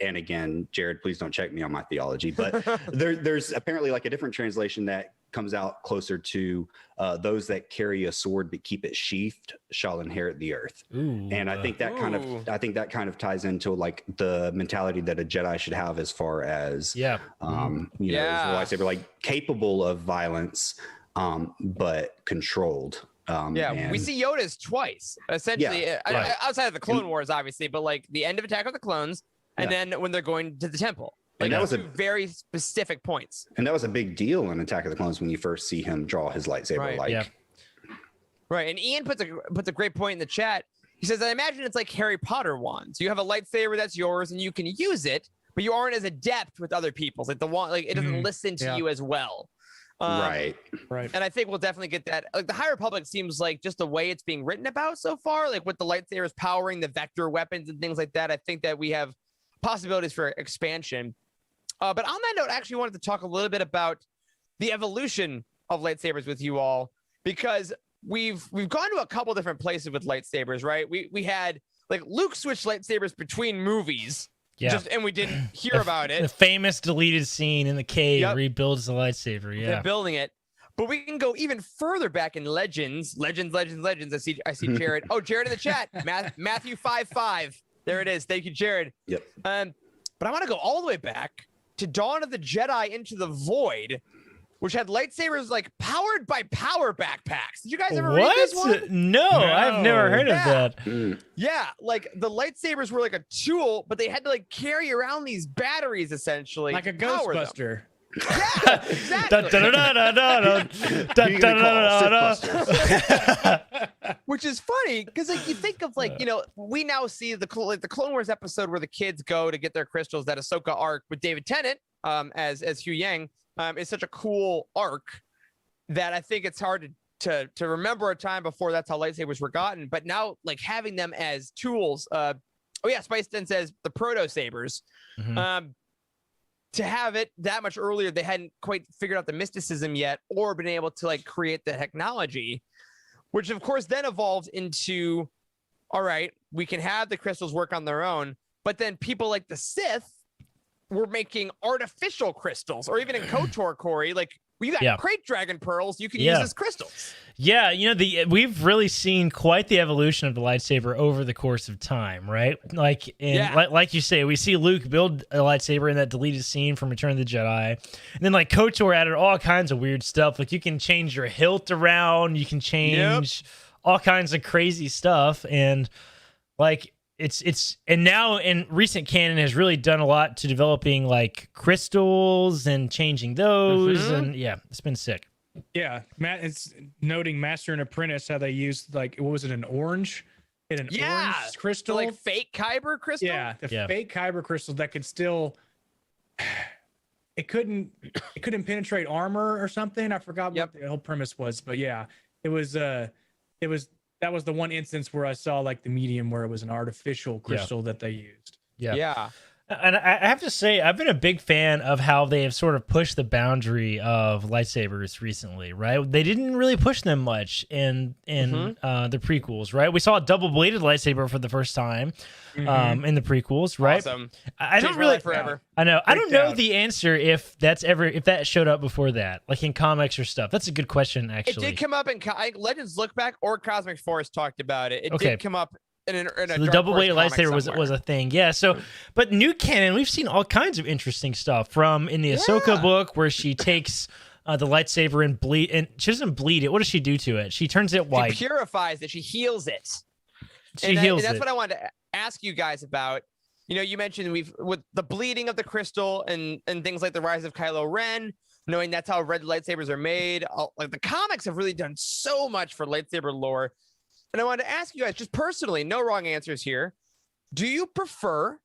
and again, Jared, please don't check me on my theology, but there's apparently like a different translation that comes out closer to those that carry a sword but keep it sheathed shall inherit the earth. And I think that kind of ties into like the mentality that a Jedi should have as far as you know, as a lightsaber, like capable of violence, but controlled. We see Yoda's twice, essentially, outside of the Clone Wars, obviously, but like the end of Attack of the Clones, and then when they're going to the temple. Like, that was two very specific points. And that was a big deal in Attack of the Clones when you first see him draw his lightsaber. Right. And Ian puts a great point in the chat. He says, I imagine it's like Harry Potter wands. You have a lightsaber that's yours and you can use it, but you aren't as adept with other people's. Like the wand, like it doesn't listen to you as well. Right. And I think we'll definitely get that. Like the High Republic seems like just the way it's being written about so far, like with the lightsabers powering the vector weapons and things like that. I think that we have possibilities for expansion. But on that note, I actually wanted to talk a little bit about the evolution of lightsabers with you all, because we've gone to a couple different places with lightsabers, right? We had like Luke switched lightsabers between movies, and we didn't hear about it. The famous deleted scene in the cave rebuilds the lightsaber. They're building it. But we can go even further back in Legends. I see Jared. Oh, Jared in the chat. Matthew 5:5. There it is. Thank you, Jared. Yep. But I want to go all the way back to Dawn of the Jedi Into the Void, which had lightsabers like powered by power backpacks. Did you guys ever read this one? No, I've never heard of that. Yeah, like the lightsabers were like a tool, but they had to like carry around these batteries essentially. Like a Ghostbuster. Yeah, exactly. which is funny because like you think of like, you know, we now see the Clone Wars episode where the kids go to get their crystals. That Ahsoka arc with David Tennant as Hugh Yang is such a cool arc that I think it's hard to remember a time before that's how lightsabers were gotten. But now like having them as tools, Spice then says the proto sabers. To have it that much earlier, they hadn't quite figured out the mysticism yet or been able to like create the technology, which of course then evolved into, all right, we can have the crystals work on their own. But then people like the Sith were making artificial crystals, or even in KOTOR, Corey, like we got crate dragon pearls you can use as crystals. Yeah, you know, we've really seen quite the evolution of the lightsaber over the course of time, right? Like, like you say, we see Luke build a lightsaber in that deleted scene from Return of the Jedi, and then like KOTOR added all kinds of weird stuff. Like you can change your hilt around, you can change all kinds of crazy stuff, and like and now in recent canon has really done a lot to developing like crystals and changing those, and it's been sick. Yeah, Matt, it's noting Master and Apprentice how they used like what was it, an orange? Orange crystal, like fake kyber crystal. Yeah, fake kyber crystal that could still. It couldn't penetrate armor or something. I forgot what the whole premise was, but yeah, it was that was the one instance where I saw like the medium where it was an artificial crystal that they used. Yeah. And I have to say, I've been a big fan of how they have sort of pushed the boundary of lightsabers recently, right? They didn't really push them much in the prequels, right? We saw a double-bladed lightsaber for the first time in the prequels, right? Awesome. I don't really forever. I know. I don't know the answer if that showed up before that, like in comics or stuff. That's a good question, actually. It did come up in Legends Look Back or Cosmic Force talked about it. It did come up. So the double-bladed lightsaber was a thing, So, but new canon, we've seen all kinds of interesting stuff from in the Ahsoka book where she takes the lightsaber and she doesn't bleed it. What does she do to it? She turns it white. She purifies it. She heals it. She heals it. That's it. what I wanted to ask you guys about. You know, you mentioned with the bleeding of the crystal and things like the rise of Kylo Ren, knowing that's how red lightsabers are made. Like the comics have really done so much for lightsaber lore. And I wanted to ask you guys, just personally, no wrong answers here. Do you prefer,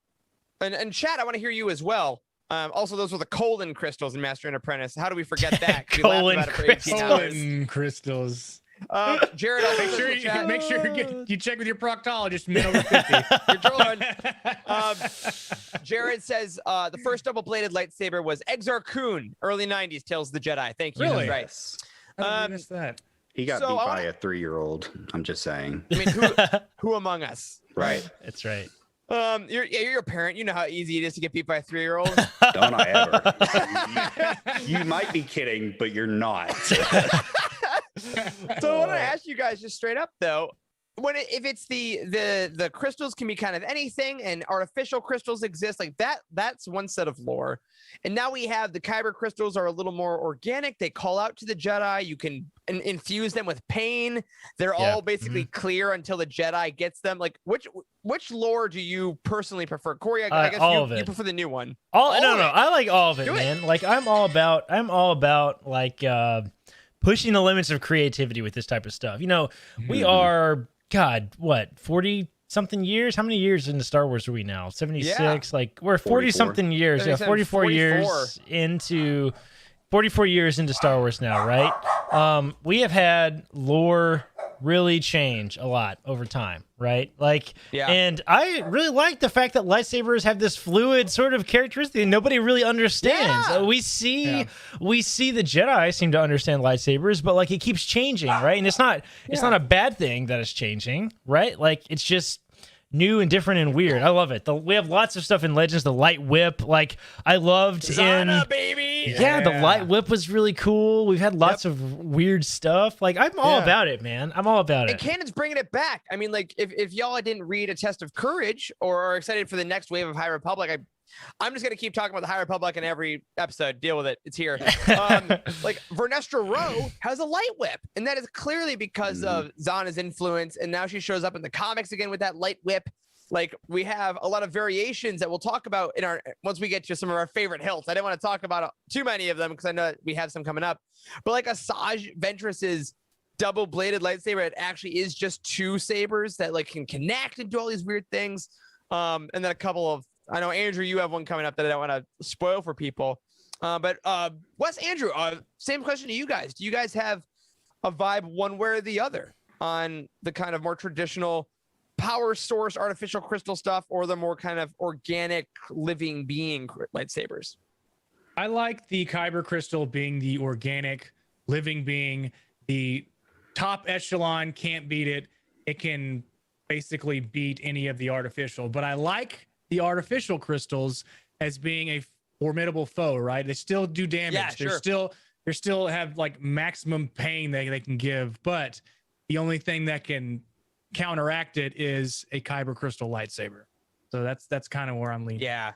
and Chad, I want to hear you as well. Also, those were the colon crystals in Master and Apprentice. How do we forget that? Colon crystals. Jared, make sure you check with your proctologist. Men over 50. Jared says the first double-bladed lightsaber was Exar Kun, early 90s, Tales of the Jedi. Thank you. Really? That's right. I missed that. He got beat by a 3-year-old. I'm just saying. I mean, who among us? Right. That's right. You're a parent. You know how easy it is to get beat by a 3-year-old. Don't I ever? You might be kidding, but you're not. So I want to ask you guys just straight up though, if it's the crystals can be kind of anything and artificial crystals exist, like that's one set of lore. And now we have the kyber crystals are a little more organic. They call out to the Jedi. You can infuse them with pain. They're all basically clear until the Jedi gets them. Like which lore do you personally prefer? Corey, I guess you prefer the new one. No, I like all of it, man. Like I'm all about like pushing the limits of creativity with this type of stuff. You know, we are 40 something years. How many years into Star Wars are we now? 76. Yeah. Like we're 40 something years. 44 years into 44 years into Star Wars now, right? We have had lore really change a lot over time, right? Like, and I really like the fact that lightsabers have this fluid sort of characteristic that nobody really understands. We see the Jedi seem to understand lightsabers, but like it keeps changing, right? And it's not a bad thing that it's changing, right? Like it's just new and different and weird. I love it. We have lots of stuff in Legends. The light whip, like I loved Zana, baby. Yeah, the light whip was really cool. We've had lots of weird stuff. Like I'm all about it, man. I'm all about it. And Canon's bringing it back. I mean, like if y'all didn't read A Test of Courage or are excited for the next wave of High Republic, I'm just gonna keep talking about the High Republic in every episode. Deal with it. It's here. Like Vernestra Rowe has a light whip, and that is clearly because of Zana's influence. And now she shows up in the comics again with that light whip. Like we have a lot of variations that we'll talk about once we get to some of our favorite hilts. I didn't want to talk about too many of them because I know we have some coming up. But like Asajj Ventress's double-bladed lightsaber. It actually is just 2 sabers that like can connect and do all these weird things. And then a couple of, I know Andrew, you have one coming up that I don't want to spoil for people. But Wes, Andrew, same question to you guys. Do you guys have a vibe one way or the other on the kind of more traditional power source artificial crystal stuff, or the more kind of organic living being lightsabers? I like the kyber crystal being the organic living being. The top echelon can't beat it. It can basically beat any of the artificial, but I like the artificial crystals as being a formidable foe, right? They still do damage. Yeah, sure. They still have like maximum pain that they can give, but the only thing that can counteract it is a kyber crystal lightsaber. So that's kind of where I'm leaning. Yeah,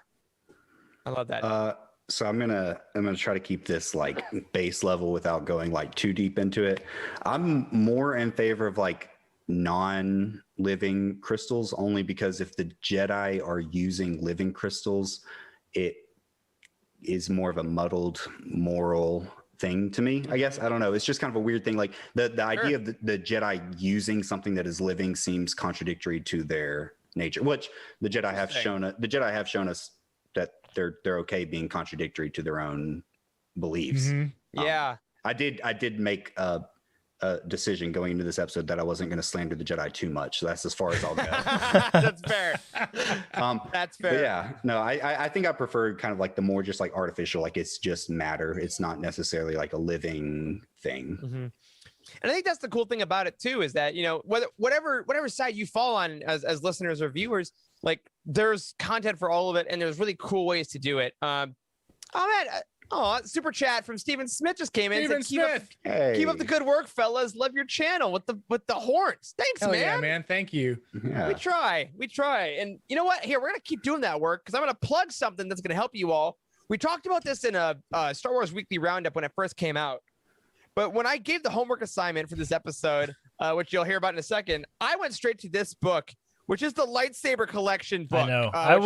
I love that. So I'm gonna try to keep this like base level without going like too deep into it. I'm more in favor of like non-living crystals, only because if the Jedi are using living crystals, it is more of a muddled moral thing to me, I guess. I don't know. It's just kind of a weird thing. Like the idea of the Jedi using something that is living seems contradictory to their nature, which the Jedi have shown us that they're okay being contradictory to their own beliefs. Yeah. I did make a decision going into this episode that I wasn't going to slander the Jedi too much. So that's as far as I'll go. That's fair. That's fair. Yeah, no, I think I prefer kind of like the more just like artificial, like it's just matter. It's not necessarily like a living thing. And I think that's the cool thing about it too, is that, you know, whatever side you fall on as listeners or viewers, like there's content for all of it, and there's really cool ways to do it. Super chat from Steven Smith just came in. Steven Smith. Keep up the good work, fellas. Love your channel with the horns. Thanks, Hell man. yeah, man. Thank you. Yeah. We try. And you know what? Here, we're going to keep doing that work because I'm going to plug something that's going to help you all. We talked about this in a Star Wars Weekly Roundup when it first came out. But when I gave the homework assignment for this episode, which you'll hear about in a second, I went straight to this book, which is the Lightsaber Collection book. I know. I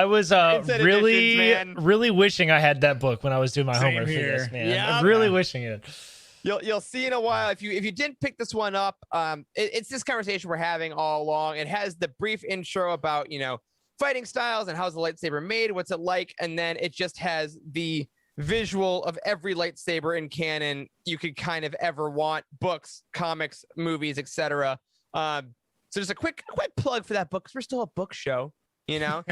was really wishing I had that book when I was doing my homework for this, man. Yeah, I'm really wishing it. You'll see in a while. If you didn't pick this one up, it's this conversation we're having all along. It has the brief intro about, you know, fighting styles and how's the lightsaber made, what's it like, and then it just has the visual of every lightsaber in canon you could kind of ever want: books, comics, movies, etc. So just a quick plug for that book, because we're still a book show, you know.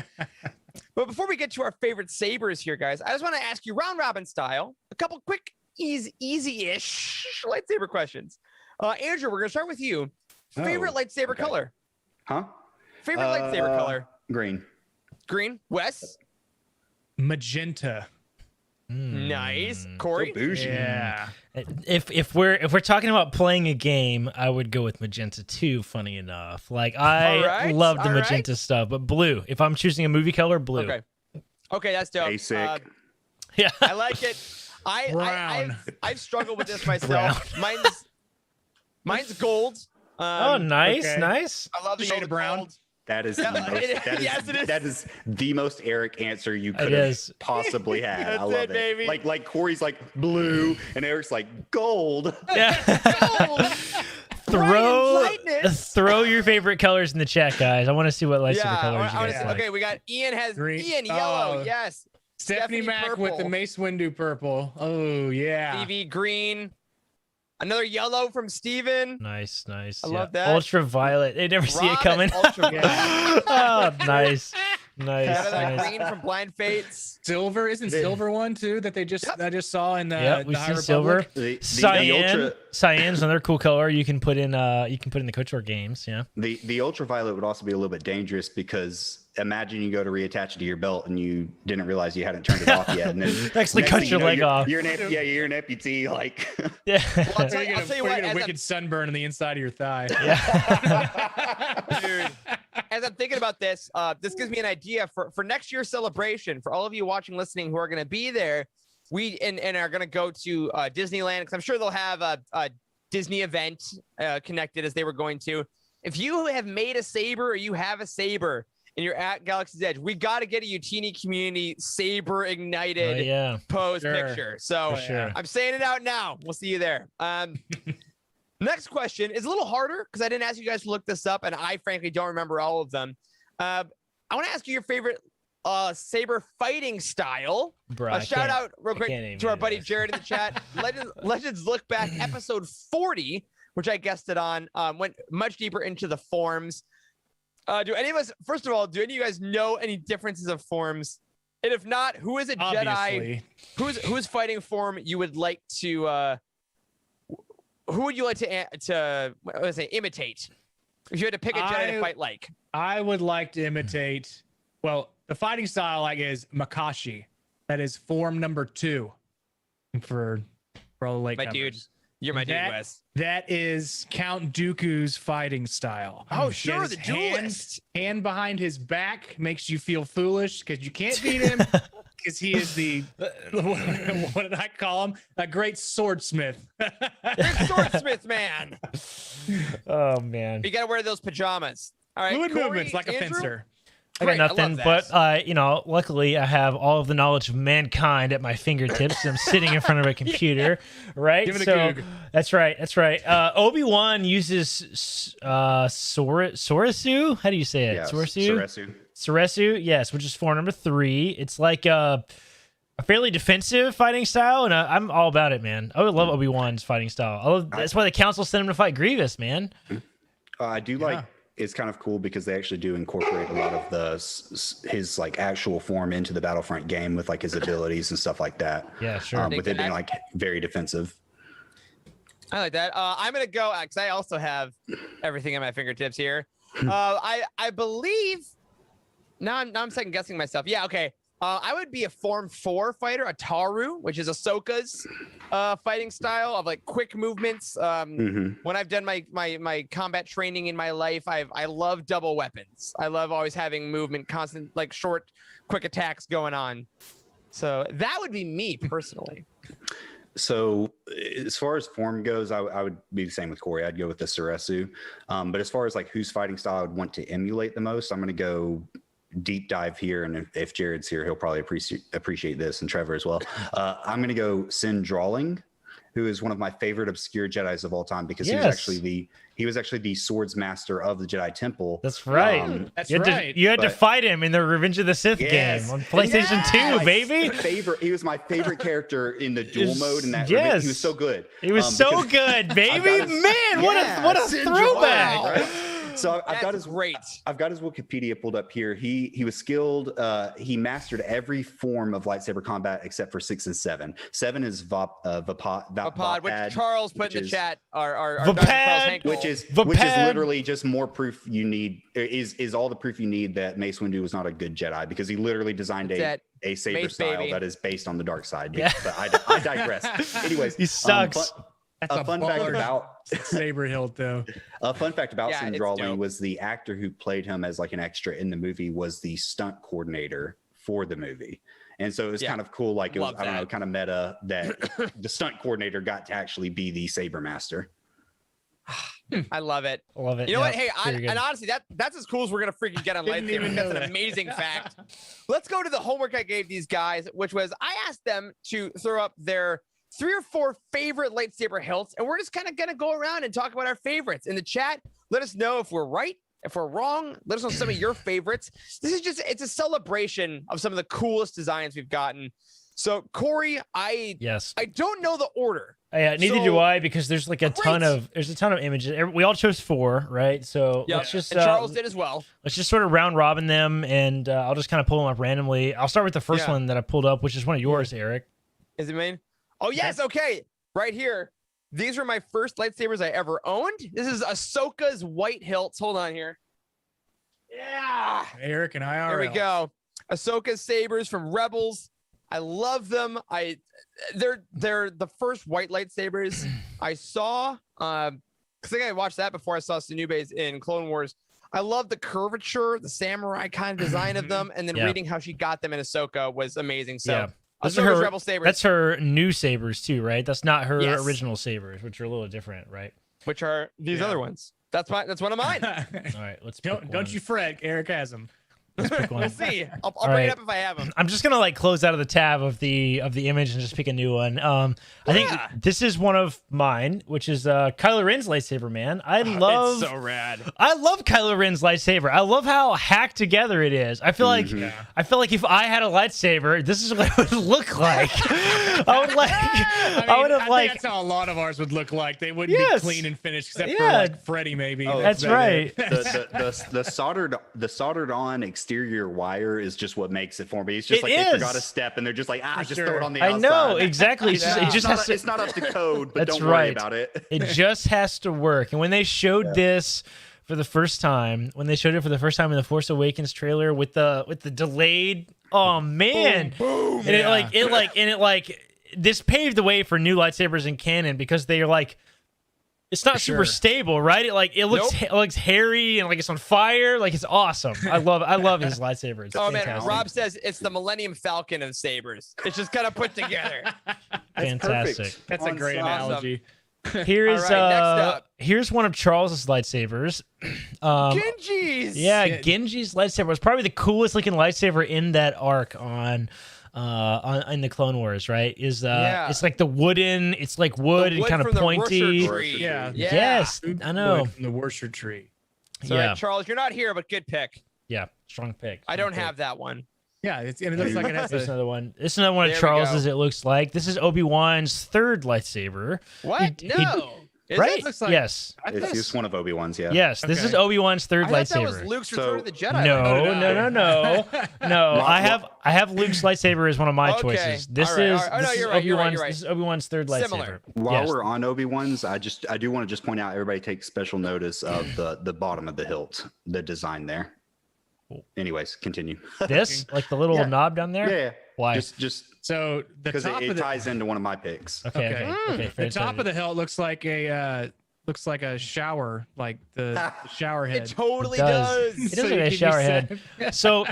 But before we get to our favorite sabers here, guys, I just want to ask you, round robin style, a couple quick, easy-ish lightsaber questions. Andrew, we're gonna start with you. Favorite lightsaber color? Favorite lightsaber color? Green. Green. Wes? Magenta. Nice. Corey? So bougie. Yeah. If we're talking about playing a game, I would go with magenta too. Funny enough, like I love the magenta stuff, but blue. If I'm choosing a movie color, blue. Okay, that's dope. Basic. Yeah, I like it. I've struggled with this myself. Mine's gold. Nice. I love the Shade of brown. gold. That is that is the most Eric answer you could have possibly had. I love it. Baby. Like Corey's like blue and Eric's like gold. Yeah. Throw your favorite colors in the chat, guys. I want to see what lightsaber colors you guys like. Okay, we got Ian has Green. Ian yellow. Yes. Stephanie Mac purple. with the Mace Windu purple. Oh yeah. Stevie green. Another yellow from Steven. Nice. I love that. Ultraviolet. They never see it coming. Oh, nice. Green from Blind Fates. Silver, isn't silver one too that I just saw in the we High see Republic? silver. The Cyan's another cool color you can put in the KOTOR games. Yeah. The ultraviolet would also be a little bit dangerous, because imagine you go to reattach it to your belt and you didn't realize you hadn't turned it off yet, and then actually cut your leg off. You're an amputee. Like, yeah. Well, I'll tell you what, a wicked sunburn on the inside of your thigh. Yeah. Dude, as I'm thinking about this, this gives me an idea for next year's celebration. For all of you watching, listening, who are going to be there, we are going to go to Disneyland, because I'm sure they'll have a Disney event connected, as they were going to. If you have made a saber, or you have a saber and you're at Galaxy's Edge, we got to get a Utini community saber ignited pose picture. So I'm saying it out now. We'll see you there. Next question is a little harder because I didn't ask you guys to look this up, and I frankly don't remember all of them. I want to ask you your favorite saber fighting style. Bro, Shout out real quick to our buddy Jared in the chat. Legends Look Back, episode 40, which I guessed it on, went much deeper into the forms. Do any of us, first of all, do any of you guys know any differences of forms? And if not, who is a Jedi? Who is fighting form you would like to? Who would you like to imitate? If you had to pick a Jedi to fight like, I would like to imitate. Well, the fighting style is Makashi. That is form number 2 for all the late my dude. You're my dude, Wes. That is Count Dooku's fighting style. Oh, sure, the duelist. Hand behind his back makes you feel foolish because you can't beat him because he is the what did I call him? A great swordsmith. Great swordsmith, man. Oh man, You gotta wear those pajamas. All right, fluid Corey, movements like a Andrew? fencer. I got nothing, but luckily I have all of the knowledge of mankind at my fingertips. I'm sitting in front of a computer, right? Give it a goog. That's right. Obi-Wan uses Soresu. How do you say it? Yeah, Soresu. Soresu, yes, which is form number 3. It's like a fairly defensive fighting style, and I'm all about it, man. I would love Obi-Wan's fighting style. That's why the council sent him to fight Grievous, man. I do like. It's kind of cool because they actually do incorporate a lot of his like actual form into the Battlefront game with like his abilities and stuff like that. Yeah, sure. With it being like very defensive. I like that. I'm gonna go because I also have everything at my fingertips here. I believe now I'm second guessing myself. Yeah, okay. I would be a Form 4 fighter, a Taru, which is Ahsoka's fighting style of like quick movements. When I've done my combat training in my life, I love double weapons. I love always having movement, constant, like short, quick attacks going on. So that would be me personally. So as far as form goes, I would be the same with Corey. I'd go with the Soresu. But as far as like whose fighting style I would want to emulate the most, I'm going to go deep dive here, and if Jared's here, he'll probably appreciate this, and Trevor as well. I'm going to go Sin Drawling, who is one of my favorite obscure Jedis of all time because he was actually the swords master of the Jedi Temple. That's right. You had to fight him in the Revenge of the Sith game on PlayStation 2, baby. He was my favorite character in the duel mode in that. Yes. He was so good. He was so good, baby. Man, what a throwback. Right? So I've got his Wikipedia pulled up here. He was skilled. He mastered every form of lightsaber combat except for 6 and 7. 7 is Vapad, which Charles put in the chat. Our Vapad, which is literally just more proof you need. Is all the proof you need that Mace Windu was not a good Jedi because he literally designed a saber style that is based on the dark side. Yeah. But I digress. Anyways, he sucks. That's a fun fact about saber hilt, though. A fun fact about Sin Drawling was the actor who played him as like an extra in the movie was the stunt coordinator for the movie. And so it was kind of cool, like it was, I don't know, kind of meta that the stunt coordinator got to actually be the saber master. I love it. Love it. You know what? Hey, and honestly, that's as cool as we're gonna freaking get on lightsabers. That's an amazing fact. Let's go to the homework I gave these guys, which was I asked them to throw up their 3 or 4 favorite lightsaber hilts, and we're just kind of gonna go around and talk about our favorites in the chat. Let us know if we're right, if we're wrong. Let us know some of your favorites. This is it's a celebration of some of the coolest designs we've gotten. So Corey, I don't know the order. Yeah, neither do I, because there's like a ton of images. We all chose 4, right? So let's just and Charles did as well. Let's just sort of round robin them, and I'll just kind of pull them up randomly. I'll start with the first one that I pulled up, which is one of yours, Eric. Is it mine? Oh, yes. Okay. Right here. These were my first lightsabers I ever owned. This is Ahsoka's white hilts. Hold on here. Yeah. Eric and IRL. Here we go. Ahsoka's sabers from Rebels. I love them. They're the first white lightsabers I saw. Because I think I watched that before I saw Sinube's in Clone Wars. I love the curvature, the samurai kind of design of them, and then reading how she got them in Ahsoka was amazing. So Rebel sabers. That's her new sabers too, right? That's not her original sabers, which are a little different, right? Which are these other ones. That's one of mine. All right, let's don't you fret. Eric has them. We'll see. I'll bring right. it up if I have them. I'm just gonna like close out of the tab of the image and just pick a new one. I think this is one of mine, which is Kylo Ren's lightsaber. Man, I love. It's so rad. I love Kylo Ren's lightsaber. I love how hacked together it is. I feel like if I had a lightsaber, this is what it would look like. I would have like. That's how a lot of ours would look like. They wouldn't be clean and finished, except for like Freddy maybe. Oh, that's right. The soldered on exterior wire is just what makes it for me. It's just they forgot a step and they're just like, just throw it on the outside. I know, exactly. It's not up to code, but don't worry about it. It just has to work. And when they showed this for the first time, in the Force Awakens trailer with the delayed, oh man. Boom, and this paved the way for new lightsabers in canon because they are like, it's not super stable, right? It looks hairy and like it's on fire. Like it's awesome. I love his lightsaber. It's fantastic. Man, Rob says it's the Millennium Falcon of sabers. It's just kind of put together. Fantastic. That's a great analogy. Here's next up. Here's one of Charles's lightsabers. Genji's. Yeah, Genji's lightsaber was probably the coolest looking lightsaber in that arc on the Clone Wars, right? It's like the wooden, it's like wood and kind of pointy. Yeah. Yes, I know. From the Worcester tree. So Charles, you're not here, but good pick. Yeah, strong pick. I don't have that one. Yeah, it looks like it has There's another one. This is another one of Charles's. It looks like this is Obi-Wan's third lightsaber. What? No. Right? Like, yes. It's just one of Obi-Wan's, yeah. Yes, this is Obi-Wan's third lightsaber. That was Luke's Return of the Jedi. No. I have Luke's lightsaber as one of my choices. This is Obi-Wan's third lightsaber. While we're on Obi-Wan's, I do want to just point out, everybody take special notice of the bottom of the hilt, the design there. Anyways, continue. This, like the little knob down there. Yeah. Why? Just so the because top it ties into one of my picks. Okay. The top of the hilt looks like a shower, like the shower head. It totally does. It does like a shower head. So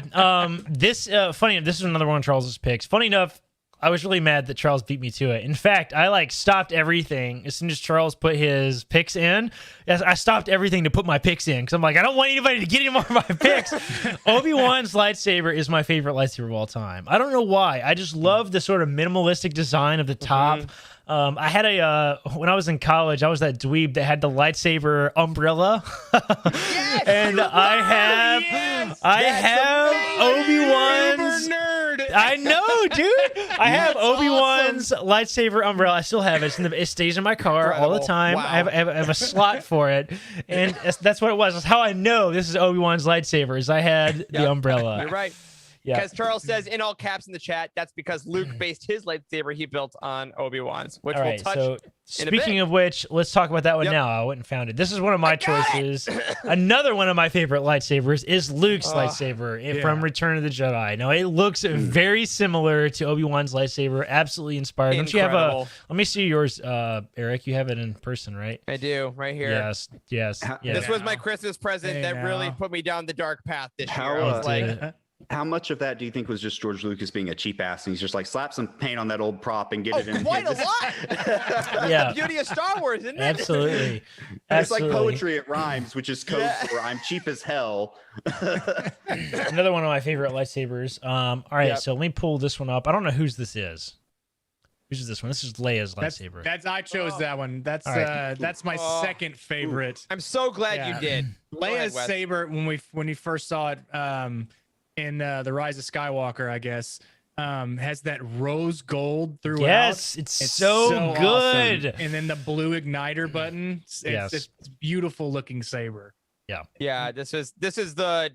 this is another one of Charles's picks. Funny enough, I was really mad that Charles beat me to it. In fact, I stopped everything as soon as Charles put his picks in. I stopped everything to put my picks in because I'm like, I don't want anybody to get any more of my picks. Obi-Wan's lightsaber is my favorite lightsaber of all time. I don't know why. I just love the sort of minimalistic design of the top. I had when I was in college, I was that dweeb that had the lightsaber umbrella. Yes! And I have Obi-Wan's. I know, dude. I have Obi-Wan's lightsaber umbrella. I still have it. It stays in my car all the time. Wow. I have a slot for it, and that's what it was. That's how I know this is Obi-Wan's lightsaber. Is I had the umbrella. You're right. Because Charles says in all caps in the chat, that's because Luke based his lightsaber he built on Obi-Wan's, which we'll touch. So speaking of which, let's talk about that one now. I went and found it. This is one of my choices. Another one of my favorite lightsabers is Luke's lightsaber from Return of the Jedi. Now it looks very similar to Obi-Wan's lightsaber. Absolutely inspired. Don't you have a? Let me see yours, Eric. You have it in person, right? I do, right here. Yes. This was my Christmas present that really put me down the dark path this year. I was like. How much of that do you think was just George Lucas being a cheap ass and he's just like, slap some paint on that old prop and get it in? Quite a lot. The beauty of Star Wars, isn't it? Absolutely. It's like poetry, it rhymes, which is code for I'm cheap as hell. Another one of my favorite lightsabers. All right, so let me pull this one up. I don't know whose this is. Whose is this one? This is Leia's lightsaber. I chose that one. That's my second favorite. I'm so glad you did. Leia's saber, when we first saw it, in The Rise of Skywalker, I guess, has that rose gold throughout. Yes, it's so good. Awesome. And then the blue igniter button. It's beautiful looking saber. Yeah. This is the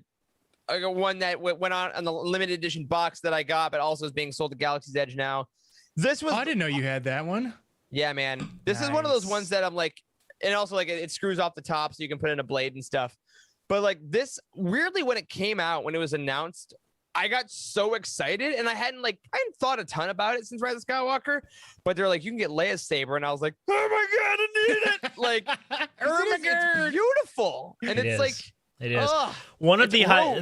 one that went on the limited edition box that I got, but also is being sold at Galaxy's Edge now. This was. I didn't know you had that one. Yeah, man. This is one of those ones that I'm like, and also like it screws off the top so you can put in a blade and stuff. But like this, weirdly, when it came out, when it was announced, I got so excited, and I hadn't thought a ton about it since Rise of Skywalker. But they're like, you can get Leia's saber, and I was like, oh my god, I need it! Like, it's beautiful, and it's like It is. Ugh, One of it's the high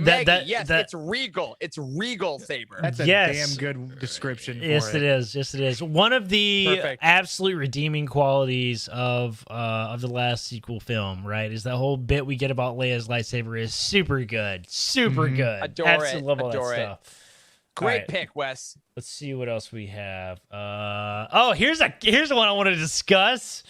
yes, it's regal. It's regal saber. That's a damn good description for yes, it is. Yes, it is. One of the Perfect. absolute redeeming qualities of the last sequel film, right, is that whole bit we get about Leia's lightsaber is super good. Super good. Adore Absolutely it. love all Adore that it. stuff. Great All right. pick, Wes. Let's see what else we have. Here's the one I want to discuss.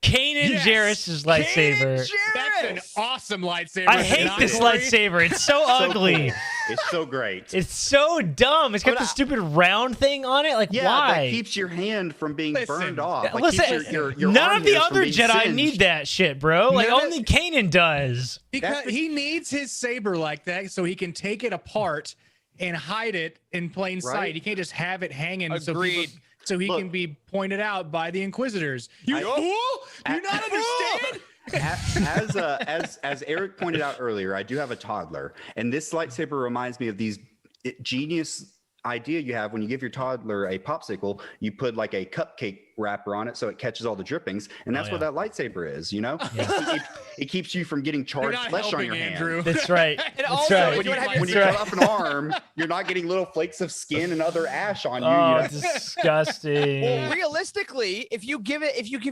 Kanan Yes! Jarrus' lightsaber. That's an awesome lightsaber. I hate this lightsaber. It's so ugly. Cool. It's so great. It's so dumb. It's got the stupid round thing on it. Like, Yeah, why? that keeps your hand from being Listen, burned off. Like, Listen, keeps your none arm of the hairs from other being Jedi singed. need that shit, bro. Like, None of- only Kanan does. Because he needs his saber like that so he can take it apart and hide it in plain sight. Right. He can't just have it hanging Agreed. so he Look. can be pointed out by the Inquisitors. You fool! You not understand? As Eric pointed out earlier, I do have a toddler, and this lightsaber reminds me of these genius idea you have when you give your toddler a popsicle. You put like a cupcake wrapper on it so it catches all the drippings, and that's what that lightsaber is. You know, it keeps you from getting You're charred not flesh on helping, your hand. Andrew. That's right. And That's also, right. when you have When you cut off an arm, you're not getting little flakes of skin and other ash on you. Oh, you know? disgusting. Well, realistically, if you give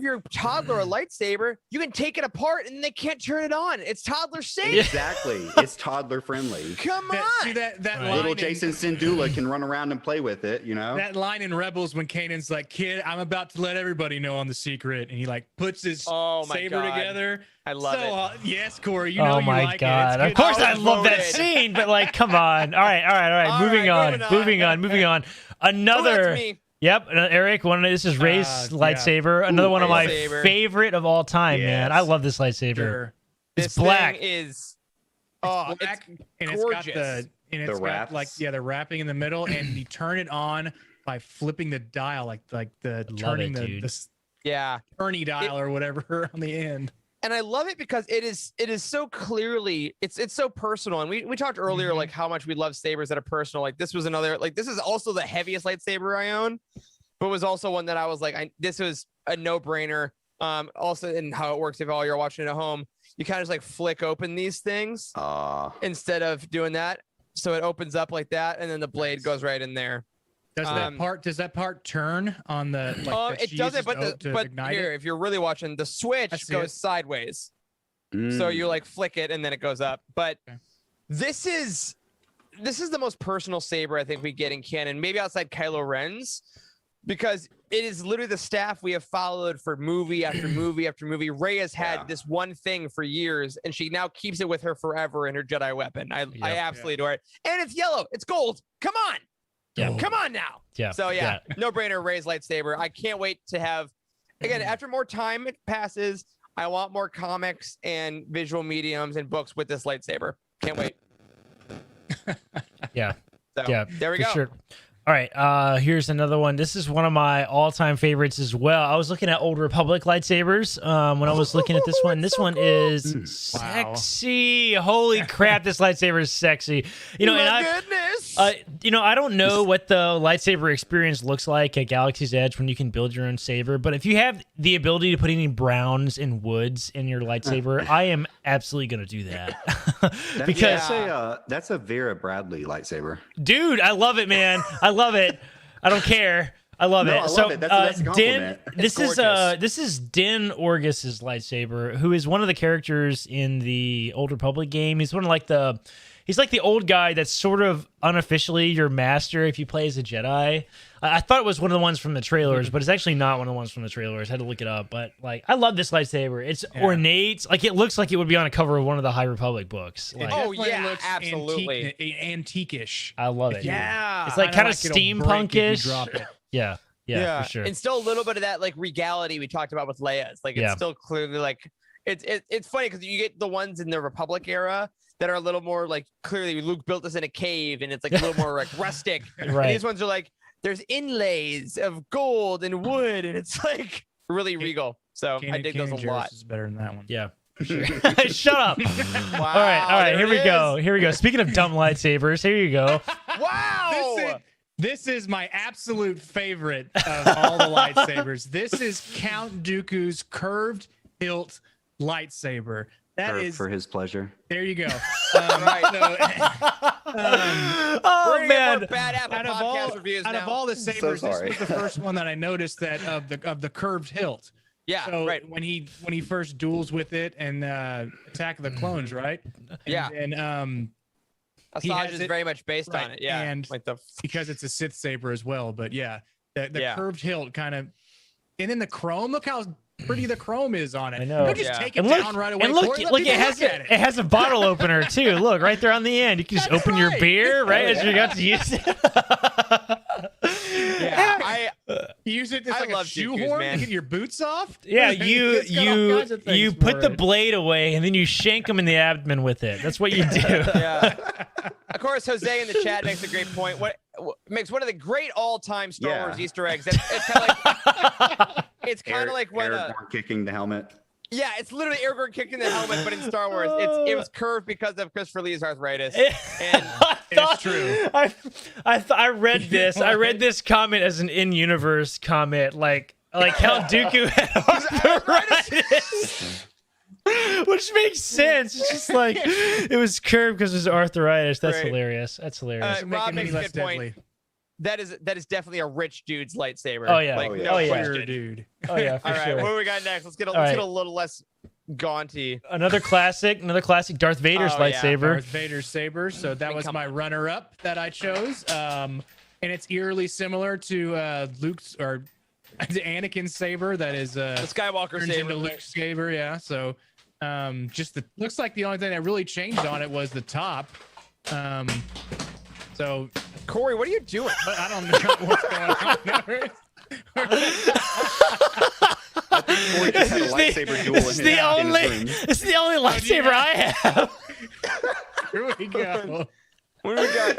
your toddler a lightsaber, you can take it apart and they can't turn it on. It's toddler safe. Exactly. It's toddler friendly. Come on. See that Right. line Little in- Jason Sindula can run around and play with it, you know? That line in Rebels when Kanan's like, "Kid, I'm about to let everybody know on the secret," and he like puts his Oh my saber God. together. I love it. Yes, Corey, you know Oh you my like god! it. Of It's good. course, I love that voted. scene, but like, come on! All right. All Moving right, on. Moving on. Oh, that's Another. me. Yep, Eric. This is Ray's yeah. lightsaber. Another one of my lightsaber. favorite of all time, man. I Yes. love this lightsaber. Sure. It's This black. thing is Black, and it's got gorgeous. the wraps. like the wrapping in the middle, and you turn it on by flipping the dial, like the turning it, the yeah. turny dial or whatever on the end. And I love it because it is so clearly it's so personal. And we talked earlier like how much we love sabers that are personal. Like this was another, like this is also the heaviest lightsaber I own, but was also one that I was like, this was a no-brainer. Also in how it works if all you're watching it at home, you kind of just like flick open these things instead of doing that. So it opens up like that, and then the blade goes right in there. Does that part turn on the like that it she doesn't, uses but to ignite here, it? if you're really watching, the switch see goes it. sideways. Mm. So you like flick it and then it goes up. But Okay. this is the most personal saber I think we get in canon, maybe outside Kylo Ren's, because it is literally the staff we have followed for movie after movie after movie. Rey has had this one thing for years, and she now keeps it with her forever in her Jedi weapon. I absolutely adore it. And it's yellow. It's gold. Come on. Yeah. Come on now. Yeah. So no brainer, Rey's lightsaber. I can't wait to have, again, after more time it passes, I want more comics and visual mediums and books with this lightsaber. Can't wait. Yeah. So Yeah. there we for go. Sure. All right, here's another one. This is one of my all-time favorites as well. I was looking at Old Republic lightsabers when I was looking at this one. This one is sexy. Holy crap, this lightsaber is sexy. Goodness. I don't know what the lightsaber experience looks like at Galaxy's Edge when you can build your own saber, but if you have the ability to put any browns and woods in your lightsaber, I am absolutely going to do that. Because that's a Vera Bradley lightsaber. dude, I love it, man. I love it. I don't care. I love it. I love it. That's a compliment. This is Din Orgus's lightsaber, who is one of the characters in the Old Republic game. He's he's like the old guy that's sort of unofficially your master if you play as a Jedi. I thought it was one of the ones from the trailers, but it's actually not one of the ones from the trailers. I had to look it up, but like I love this lightsaber. It's ornate. Like it looks like it would be on a cover of one of the High Republic books. Like, Looks absolutely. antique-ish. I love it. Yeah. It's like kind of it'll break if you steampunkish. drop it. Yeah, for sure. And still a little bit of that like regality we talked about with Leia. It's like it's still clearly like it's funny because you get the ones in the Republic era that are a little more like clearly Luke built this in a cave and it's like a little more like rustic. Right. And these ones are like there's inlays of gold and wood and it's like really regal. So I dig those a lot. Is better than that one. Yeah. For sure. Shut up. Wow. All right. there Here we it go. is. Here we go. Speaking of dumb lightsabers, here you go. Wow. This is my absolute favorite of all the lightsabers. This is Count Dooku's curved hilt lightsaber. That Or is for his pleasure. there. You go. Right. Oh We're gonna get man. more bad apple podcast reviews out now. of all the sabers, this sorry. was the first one that I noticed that of the curved hilt. Yeah, So right. when he first duels with it and Attack of the Clones, right? Yeah. And he Asajj has is it- very much based on right, it. Yeah. and like the because it's a Sith saber as well. But yeah, the Yeah. curved hilt kind of, and then the chrome. Look how pretty the chrome is on it. I know. Don't just Yeah. take it And look, down right away. and look, Corey. Let look, it people has look at it has a bottle opener too. Look right there on the end. You can just That's open your right. beer right as you got to use it. yeah. You use it as I like a love Dooku's, shoehorn man. to get your boots off. Yeah, It's got all kinds of things you for put the it. blade away and then you shank them in the abdomen with it. That's what you do. Yeah. Of course, Jose in the chat makes a great point. What makes one of the great all-time Star Yeah. Wars Easter eggs? It's kind of like it's kind of like when Aragorn kicking the helmet. yeah, it's literally Aragorn kicking the helmet, but in Star Wars, it was curved because of Christopher Lee's arthritis. And It's true. I read this. I read this comment as an in-universe comment, like Count Dooku had arthritis. Which makes sense. It's just like it was curved because of his arthritis. That's Right. hilarious. That's hilarious. Doesn't make Rob it any makes a less good point. deadly. that is definitely a rich dude's lightsaber. Oh, yeah. Like, Oh, yeah. no Oh, yeah. question. Sure, dude. Oh yeah, for All right, sure. what do we got next? Let's get right. a little less gaunty. Another classic Darth Vader's Oh, yeah. lightsaber. Darth Vader's saber. So that was my runner-up that I chose. And it's eerily similar to Luke's or to Anakin's saber. That is The Skywalker turns saber. into Luke's saber. Yeah. So just looks like the only thing that really changed on it was the top. So Corey, what are you doing? I don't know what's going on there. Corey just had a lightsaber duel This is in the his only. room. This is the only lightsaber I have. Here we go. What do we got?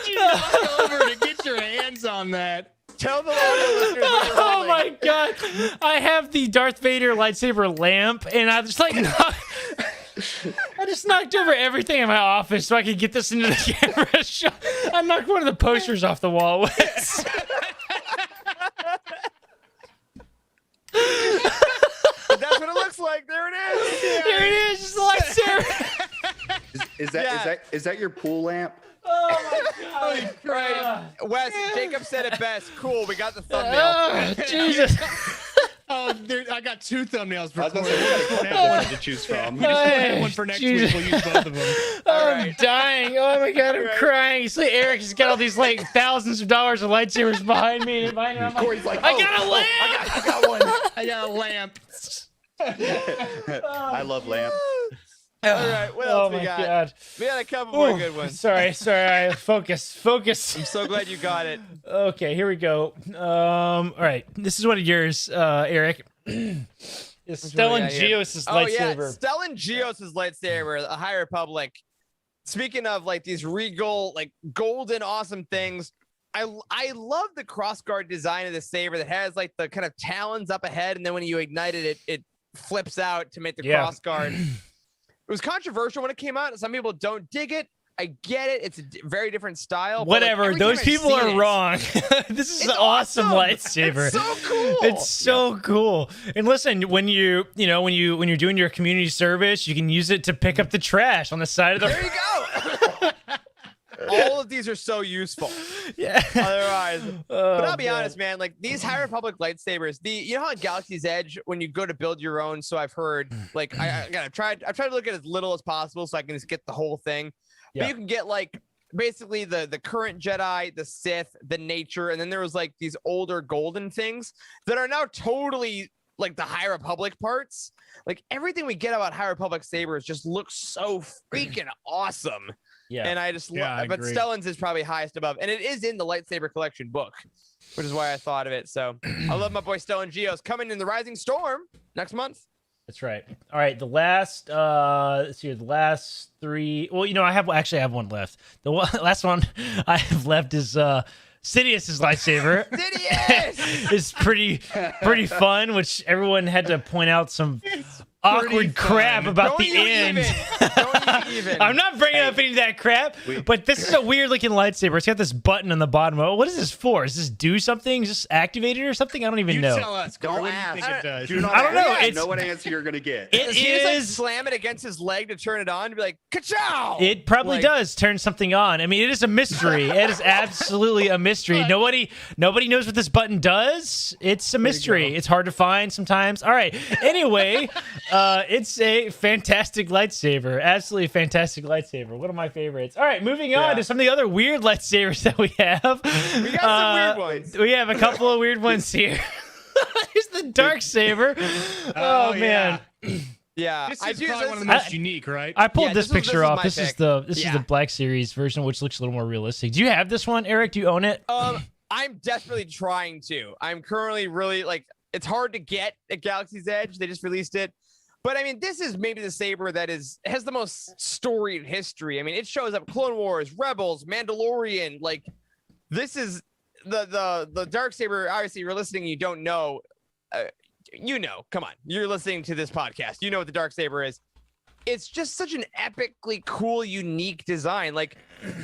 You knock over to get your hands on that. Tell the audio listeners what you're Oh holding. my god! I have the Darth Vader lightsaber lamp, and I just like I just knocked over everything in my office so I could get this into the camera shot. I knocked one of the posters off the wall. But that's what it looks like. There it is. Here it is, just a lightsaber. Is that your pool lamp? Oh my god! Right. Wes, Jacob said it best. Cool. We got the thumbnail. Oh, Jesus! Oh, I got two thumbnails for I was gonna Corey. say, we got a couple ones to choose from. We just Hey, have one for next Jesus. week. We'll use both of them. I'm dying. Oh my god, I'm crying. See, Eric has got all these like thousands of dollars of lightsabers behind me. And behind me. I'm like, Corey's like, I got a lamp. I got one. I got a lamp. I love lamp. All right. What Oh else we my got? god. We got a couple more Ooh, good ones. Sorry. Focus. I'm so glad you got it. Okay, here we go. All right. This is one of yours, Eric. It's Stellan got here? Geos' Oh yeah, lightsaber. Stellan Geos' lightsaber, the High Republic. Speaking of like these regal, like golden, awesome things, I love the crossguard design of the saber that has like the kind of talons up ahead, and then when you ignite it, it flips out to make the Yeah. crossguard. It was controversial when it came out. Some people don't dig it. I get it. It's a very different style. but, like, Whatever. every time Those I've people seen are it, wrong. This is It's an awesome lightsaber. It's so cool. It's so cool. And listen, when you're doing your community service, you can use it to pick up the trash on the side of the There you go. All of these are so useful. Yeah. Otherwise, Oh, but I'll be man. honest, man. Like these High Republic lightsabers, you know how at Galaxy's Edge, when you go to build your own. So I've heard, like, I've tried to look at as little as possible so I can just get the whole thing. Yeah. But you can get like basically the current Jedi, the Sith, the nature, and then there was like these older golden things that are now totally like the High Republic parts. Like everything we get about High Republic sabers just looks so freaking awesome. Yeah. And I just Yeah, I love, but agree. Stellan's is probably highest above, and it is in the lightsaber collection book, which is why I thought of it. So I love my boy Stellan Geos coming in the Rising Storm next month. That's right. All right, the last let's see, the last three. Well, I have one left. The last one I have left is Sidious's lightsaber. Sidious! It's pretty fun, which everyone had to point out some awkward crap about Don't the you end. even. Don't you even. I'm not not bringing up any of that crap. But this is a weird looking lightsaber. It's got this button on the bottom. What is this for? Is this do something? Is this activated or something? I don't even know. Tell us. Don't What ask. do you think it does? Do not I don't know. ask. It's- know what answer you're gonna get. It Does he just like is. slam it against his leg to turn it on to be like, ka-chow! It probably Like- does turn something on. I mean, it is a mystery. It is absolutely a mystery. Nobody knows what this button does. It's a mystery. It's hard to find sometimes. All right. Anyway, it's a fantastic lightsaber. Absolutely fantastic lightsaber. One of my favorites. All right, moving on to some of the other weird lightsabers that we have. We got some weird ones. We have a couple of weird ones here. Here's the dark saber. Oh man. Yeah, This I is do. probably one of the this- most unique, right? I pulled Yeah, this this is picture off. my This is pick. the Black Series version, which looks a little more realistic. Do you have this one, Eric? Do you own it? I'm desperately trying to. I'm currently really like. It's hard to get at Galaxy's Edge. They just released it. But I mean, this is maybe the saber that has the most storied history. I mean, it shows up Clone Wars, Rebels, Mandalorian. Like, this is the dark saber. Obviously, you're listening. You don't know. You know. Come on, you're listening to this podcast. You know what the dark saber is. It's just such an epically cool, unique design. Like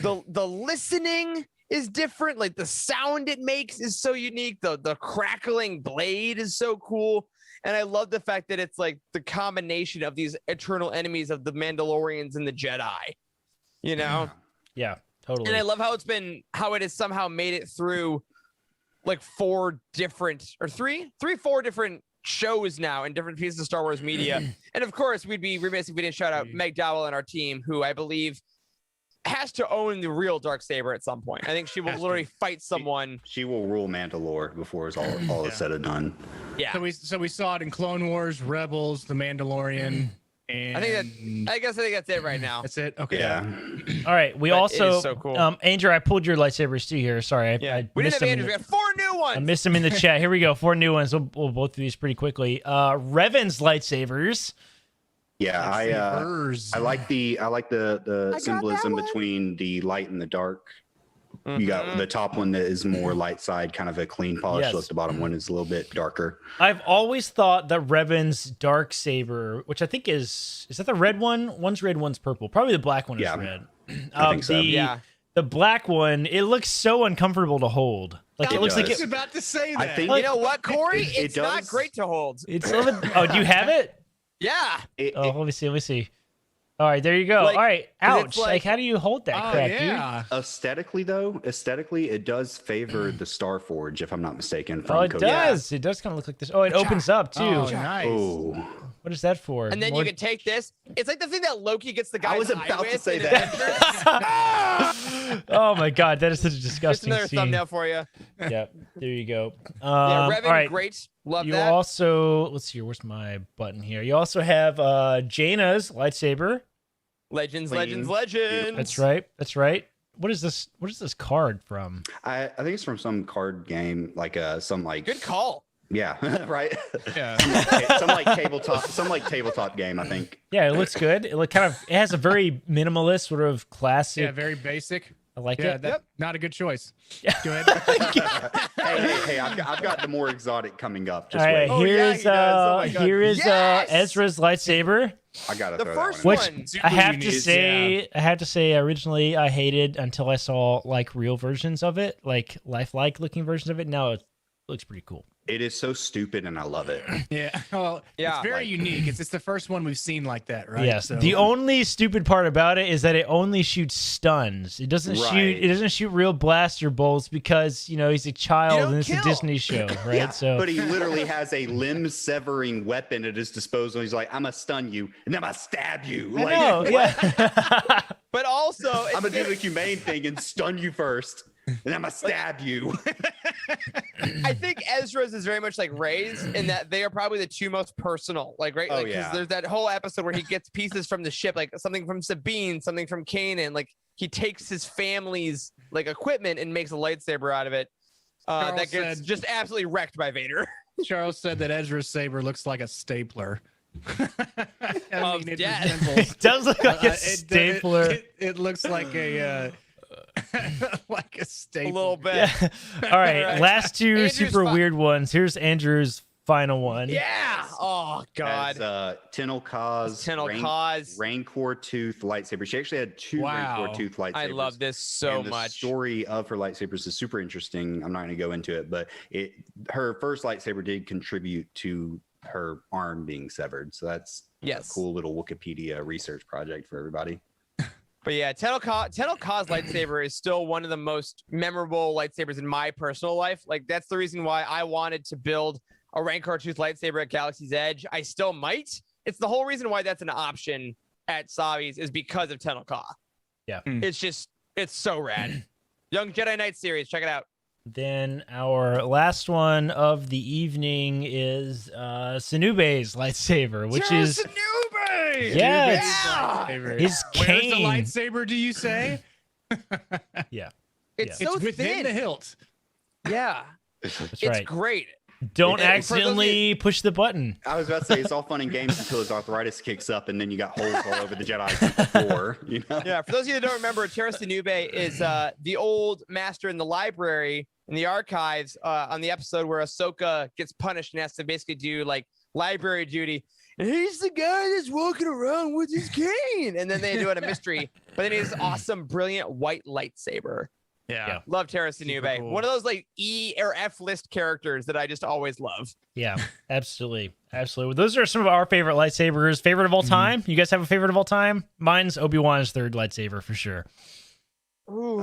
the listening is different. Like the sound it makes is so unique. The crackling blade is so cool. And I love the fact that it's like the combination of these eternal enemies of the Mandalorians and the Jedi, you know? Yeah, totally. And I love how it has somehow made it through like four different shows now in different pieces of Star Wars media. And of course, we'd be remiss if we didn't shout out Meg Dowell and our team, who I believe has to own the real Darksaber at some point. I think she will literally fight someone. She will rule Mandalore before it's all is said and done. Yeah. So we saw it in Clone Wars, Rebels, The Mandalorian, and I think that's it right now. that's it. Okay. Yeah. All right. We But it also, is so cool. Andrew, I pulled your lightsabers too here. Sorry, I We missed didn't have them. Andrews. We got 4 new ones. I missed them in the chat. Here we go. 4 new ones. We'll both do these pretty quickly. Revan's lightsabers. Yeah, Lightsabers. I like the symbolism between the light and the dark. You got the top one that is more light side, kind of a clean polish Yes. look. The bottom one is a little bit darker. I've always thought that Revan's dark saber, which I think is that the red one? One's red, one's purple. Probably the black one Yeah. is red. I think so. The black one, it looks so uncomfortable to hold. Like it looks like I was it. about to say that. I think You know what, Corey? It It's not does. great to hold. It's a little bit, oh, do you have it? Yeah. Oh, let me see. All right, there you go. Like, All right, 'cause ouch. it's Like, like- how do you hold that Oh crap, dude? yeah. aesthetically, it does favor the Star Forge, if I'm not mistaken. From Oh, it Cody. does. It does kind of look like this. Oh, it opens up too. Oh, nice. Oh, What is that for? And then More- you can take this. It's like the thing that Loki gets the guy. I was about to say that. Oh my god, that is such a Just disgusting another scene. thumbnail for you. Yeah, there you go. Yeah, All Revan, right. great. Love You that. also, let's see, where's my button here? You also have Jaina's lightsaber. Legends. That's right. What is this? What is this card from? I think it's from some card game, like some like Good call. yeah, right. Yeah. some like tabletop game, I think. Yeah, it looks good. It has a very minimalist sort of classic. Yeah, very basic. I like Yeah, it. not a good choice. Go ahead. Hey, I've got the more exotic coming up. Just All right, wait. Oh, yeah, he does. Oh my God. here is Yes! Ezra's lightsaber. I gotta The throw first that one. Which one. Super I have to unique. say, originally I hated until I saw like real versions of it, like lifelike looking versions of it. Now it looks pretty cool. It is so stupid, and I love it. Yeah. Well, Yeah, it's very like- unique. It's the first one we've seen like that, right? Yes. So- The only stupid part about it is that it only shoots stuns. It doesn't shoot. Right. It doesn't shoot real blaster bolts because he's a child don't and it's a kill. Disney show, right? Yeah, So but he literally has a limb-severing weapon at his disposal. He's like, "I'm gonna stun you, and then I'm gonna stab you. I Like, know, yeah. But also, I'm gonna do the humane thing and stun you first, and I'm gonna stab you." I think Ezra's is very much like Rey's in that they are probably the two most personal. Like, right? Oh, Like, 'cause yeah. there's that whole episode where he gets pieces from the ship, like something from Sabine, something from Kanan. Like, he takes his family's like equipment and makes a lightsaber out of it. Charles That gets said- just absolutely wrecked by Vader. Charles said that Ezra's saber looks like a stapler. I Of it death. resembles- It does look like a it- stapler. It looks like a like a A staple. little bit. Yeah. All right, Right. last two Andrew's super fi- weird ones. Here's Andrew's final one. Yeah. Oh God. Has, Tenel Kaz, Rancor Tooth lightsaber. She actually had 2 Rancor Tooth lightsabers. I love this so much. The story of her lightsabers is super interesting. I'm not going to go into it, but her first lightsaber did contribute to her arm being severed. So that's a cool little Wikipedia research project for everybody. But yeah, Tenel Kaz lightsaber is still one of the most memorable lightsabers in my personal life. Like, that's the reason why I wanted to build a Rancor Tooth lightsaber at Galaxy's Edge. I still might. It's the whole reason why that's an option at Savi's is because of Tenel Ka. Yeah. It's so rad. Young Jedi Knight series, check it out. Then our last one of the evening is Sinube's lightsaber, which is Sinube! Yeah, his cane. Where's the lightsaber, do you say? Yeah. It's so within thin. the hilt. Yeah. That's It's right. great. Don't accidentally push the button. I was about to say it's all fun and games until his arthritis kicks up, and then you got holes all over the Jedi's floor. You know? Yeah, for those of you that don't remember, Tera Sinube is the old master in the library in the archives on the episode where Ahsoka gets punished and has to basically do like library duty. And he's the guy that's walking around with his cane. And then they do it a mystery. But then he has this awesome, brilliant white lightsaber. Yeah. Love Tera Sinube. Cool. One of those like E or F list characters that I just always love. Yeah, absolutely. Absolutely. Those are some of our favorite lightsabers. Favorite of all time? You guys have a favorite of all time? Mine's Obi-Wan's third lightsaber for sure. Ooh.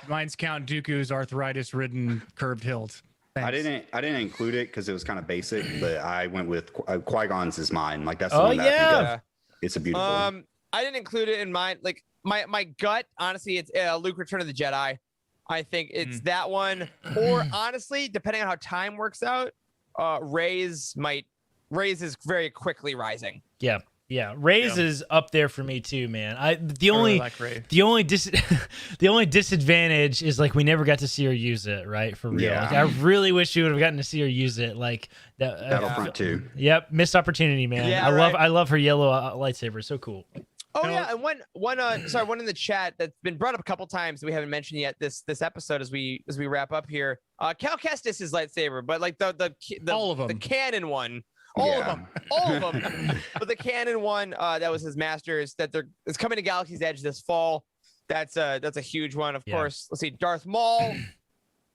Mine's Count Dooku's arthritis-ridden curved hilt. Thanks. I didn't include it because it was kind of basic, but I went with Qui-Gon's is mine. Like that's the Oh one that I think yeah. of. It's a beautiful. I didn't include it in mine. Like my gut, honestly, it's Luke Return of the Jedi. I think it's that one, or honestly, depending on how time works out, Rey's is very quickly rising. Yeah. Yeah, Rey's is up there for me too, man. The really only like Rey. the only disadvantage is like we never got to see her use it, right? For real. Yeah. Like, I really wish we would have gotten to see her use it. Like that. Battlefront 2. Yep, missed opportunity, man. Yeah, I love her yellow lightsaber. So cool. Oh yeah, and one in the chat that's been brought up a couple times that we haven't mentioned yet this episode as we wrap up here. Cal Kestis' lightsaber, but like the all of them, the canon one. All of them. But the canon one, that was his master's. It's coming to Galaxy's Edge this fall. That's a huge one, of course. Let's see, Darth Maul,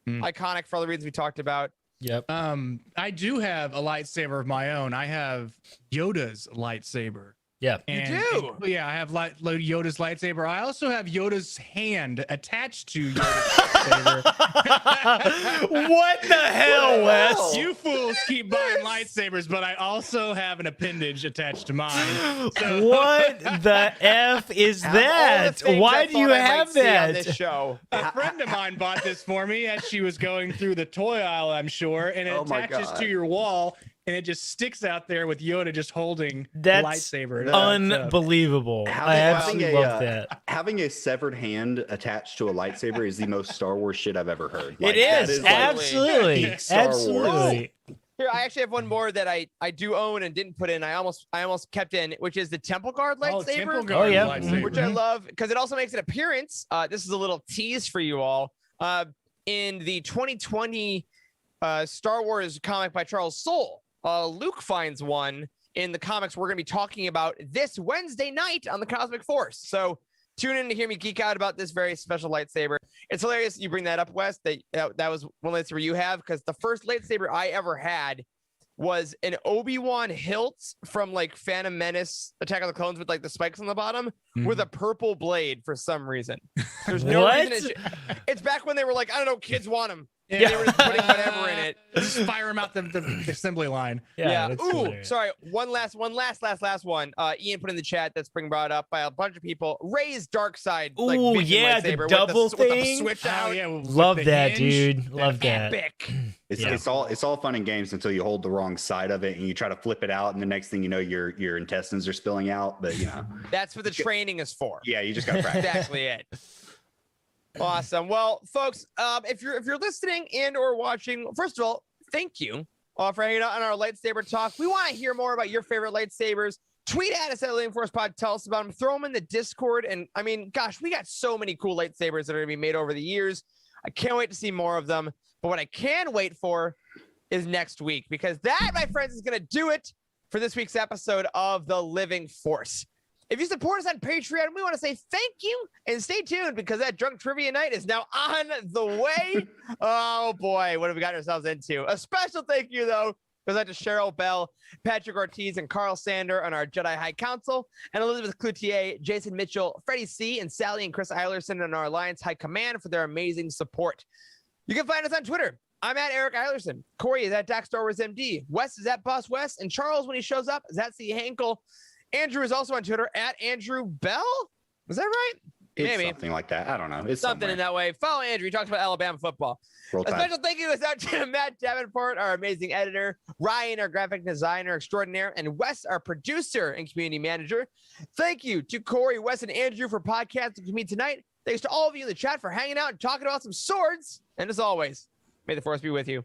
iconic for all the reasons we talked about. Yep. I do have a lightsaber of my own. I have Yoda's lightsaber. Yeah. You do? Yeah, I have Yoda's lightsaber. I also have Yoda's hand attached to Yoda's lightsaber. What the hell, Wes? You fools keep buying lightsabers, but I also have an appendage attached to mine. So, what the F is that? Why do you have that? On this show? a friend of mine bought this for me as she was going through the toy aisle, I'm sure, and it attaches to your wall. And it just sticks out there with Yoda just holding the lightsaber. Unbelievable. I absolutely love that. Having a severed hand attached to a lightsaber is the most Star Wars shit I've ever heard. Like, it is. Absolutely. peak Star Wars. Absolutely. Here, I actually have one more that I do own and didn't put in. I almost kept in, which is the Temple Guard lightsaber. Temple Guard lightsaber. Which I love because it also makes an appearance. This is a little tease for you all. In the 2020 Star Wars comic by Charles Soule. Luke finds one in the comics we're going to be talking about this Wednesday night on the Cosmic Force. So tune in to hear me geek out about this very special lightsaber. It's hilarious you bring that up, Wes. That was one lightsaber you have, because the first lightsaber I ever had was an Obi-Wan hilt from like Phantom Menace, Attack of the Clones, with like the spikes on the bottom with a purple blade for some reason. There's no reason. It's back when they were like, I don't know, kids want them. Yeah, they were just putting whatever in it. Just fire them out the assembly line. Yeah. Ooh, sorry. One last one. Ian put in the chat that's being brought up by a bunch of people. Rey's dark side. Ooh, like, yeah, the double thing. With the switch out. Oh, yeah, love that, dude. Love that. Epic. It's all fun and games until you hold the wrong side of it and you try to flip it out, and the next thing you know, your intestines are spilling out. But you know, that's what the training is for. Yeah, you just got to practice. Exactly it. Awesome. Well, folks, if you're listening and or watching, first of all, thank you for hanging out on our lightsaber talk. We want to hear more about your favorite lightsabers. Tweet at us at Living Force Pod. Tell us about them. Throw them in the Discord. And I mean, gosh, we got so many cool lightsabers that are going to be made over the years. I can't wait to see more of them. But what I can wait for is next week, because that, my friends, is going to do it for this week's episode of The Living Force. If you support us on Patreon, we want to say thank you and stay tuned, because that drunk trivia night is now on the way. Oh boy, what have we got ourselves into? A special thank you, though, goes out to Cheryl Bell, Patrick Ortiz, and Carl Sander on our Jedi High Council, and Elizabeth Cloutier, Jason Mitchell, Freddie C., and Sally and Chris Eilerson on our Alliance High Command for their amazing support. You can find us on Twitter. I'm at Eric Eilerson. Corey is at DaxStarWarsMD. Wes is at Boss West. And Charles, when he shows up, is at C. Hankel. Andrew is also on Twitter at Andrew Bell. Is that right? It's Maybe something like that. I don't know. It's something somewhere. in that way. Follow Andrew. He talks about Alabama football. Roll A Tide. special thank you is out to Matt Davenport, our amazing editor, Ryan, our graphic designer extraordinaire, and Wes, our producer and community manager. Thank you to Corey, Wes, and Andrew for podcasting with me tonight. Thanks to all of you in the chat for hanging out and talking about some swords. And as always, may the Force be with you.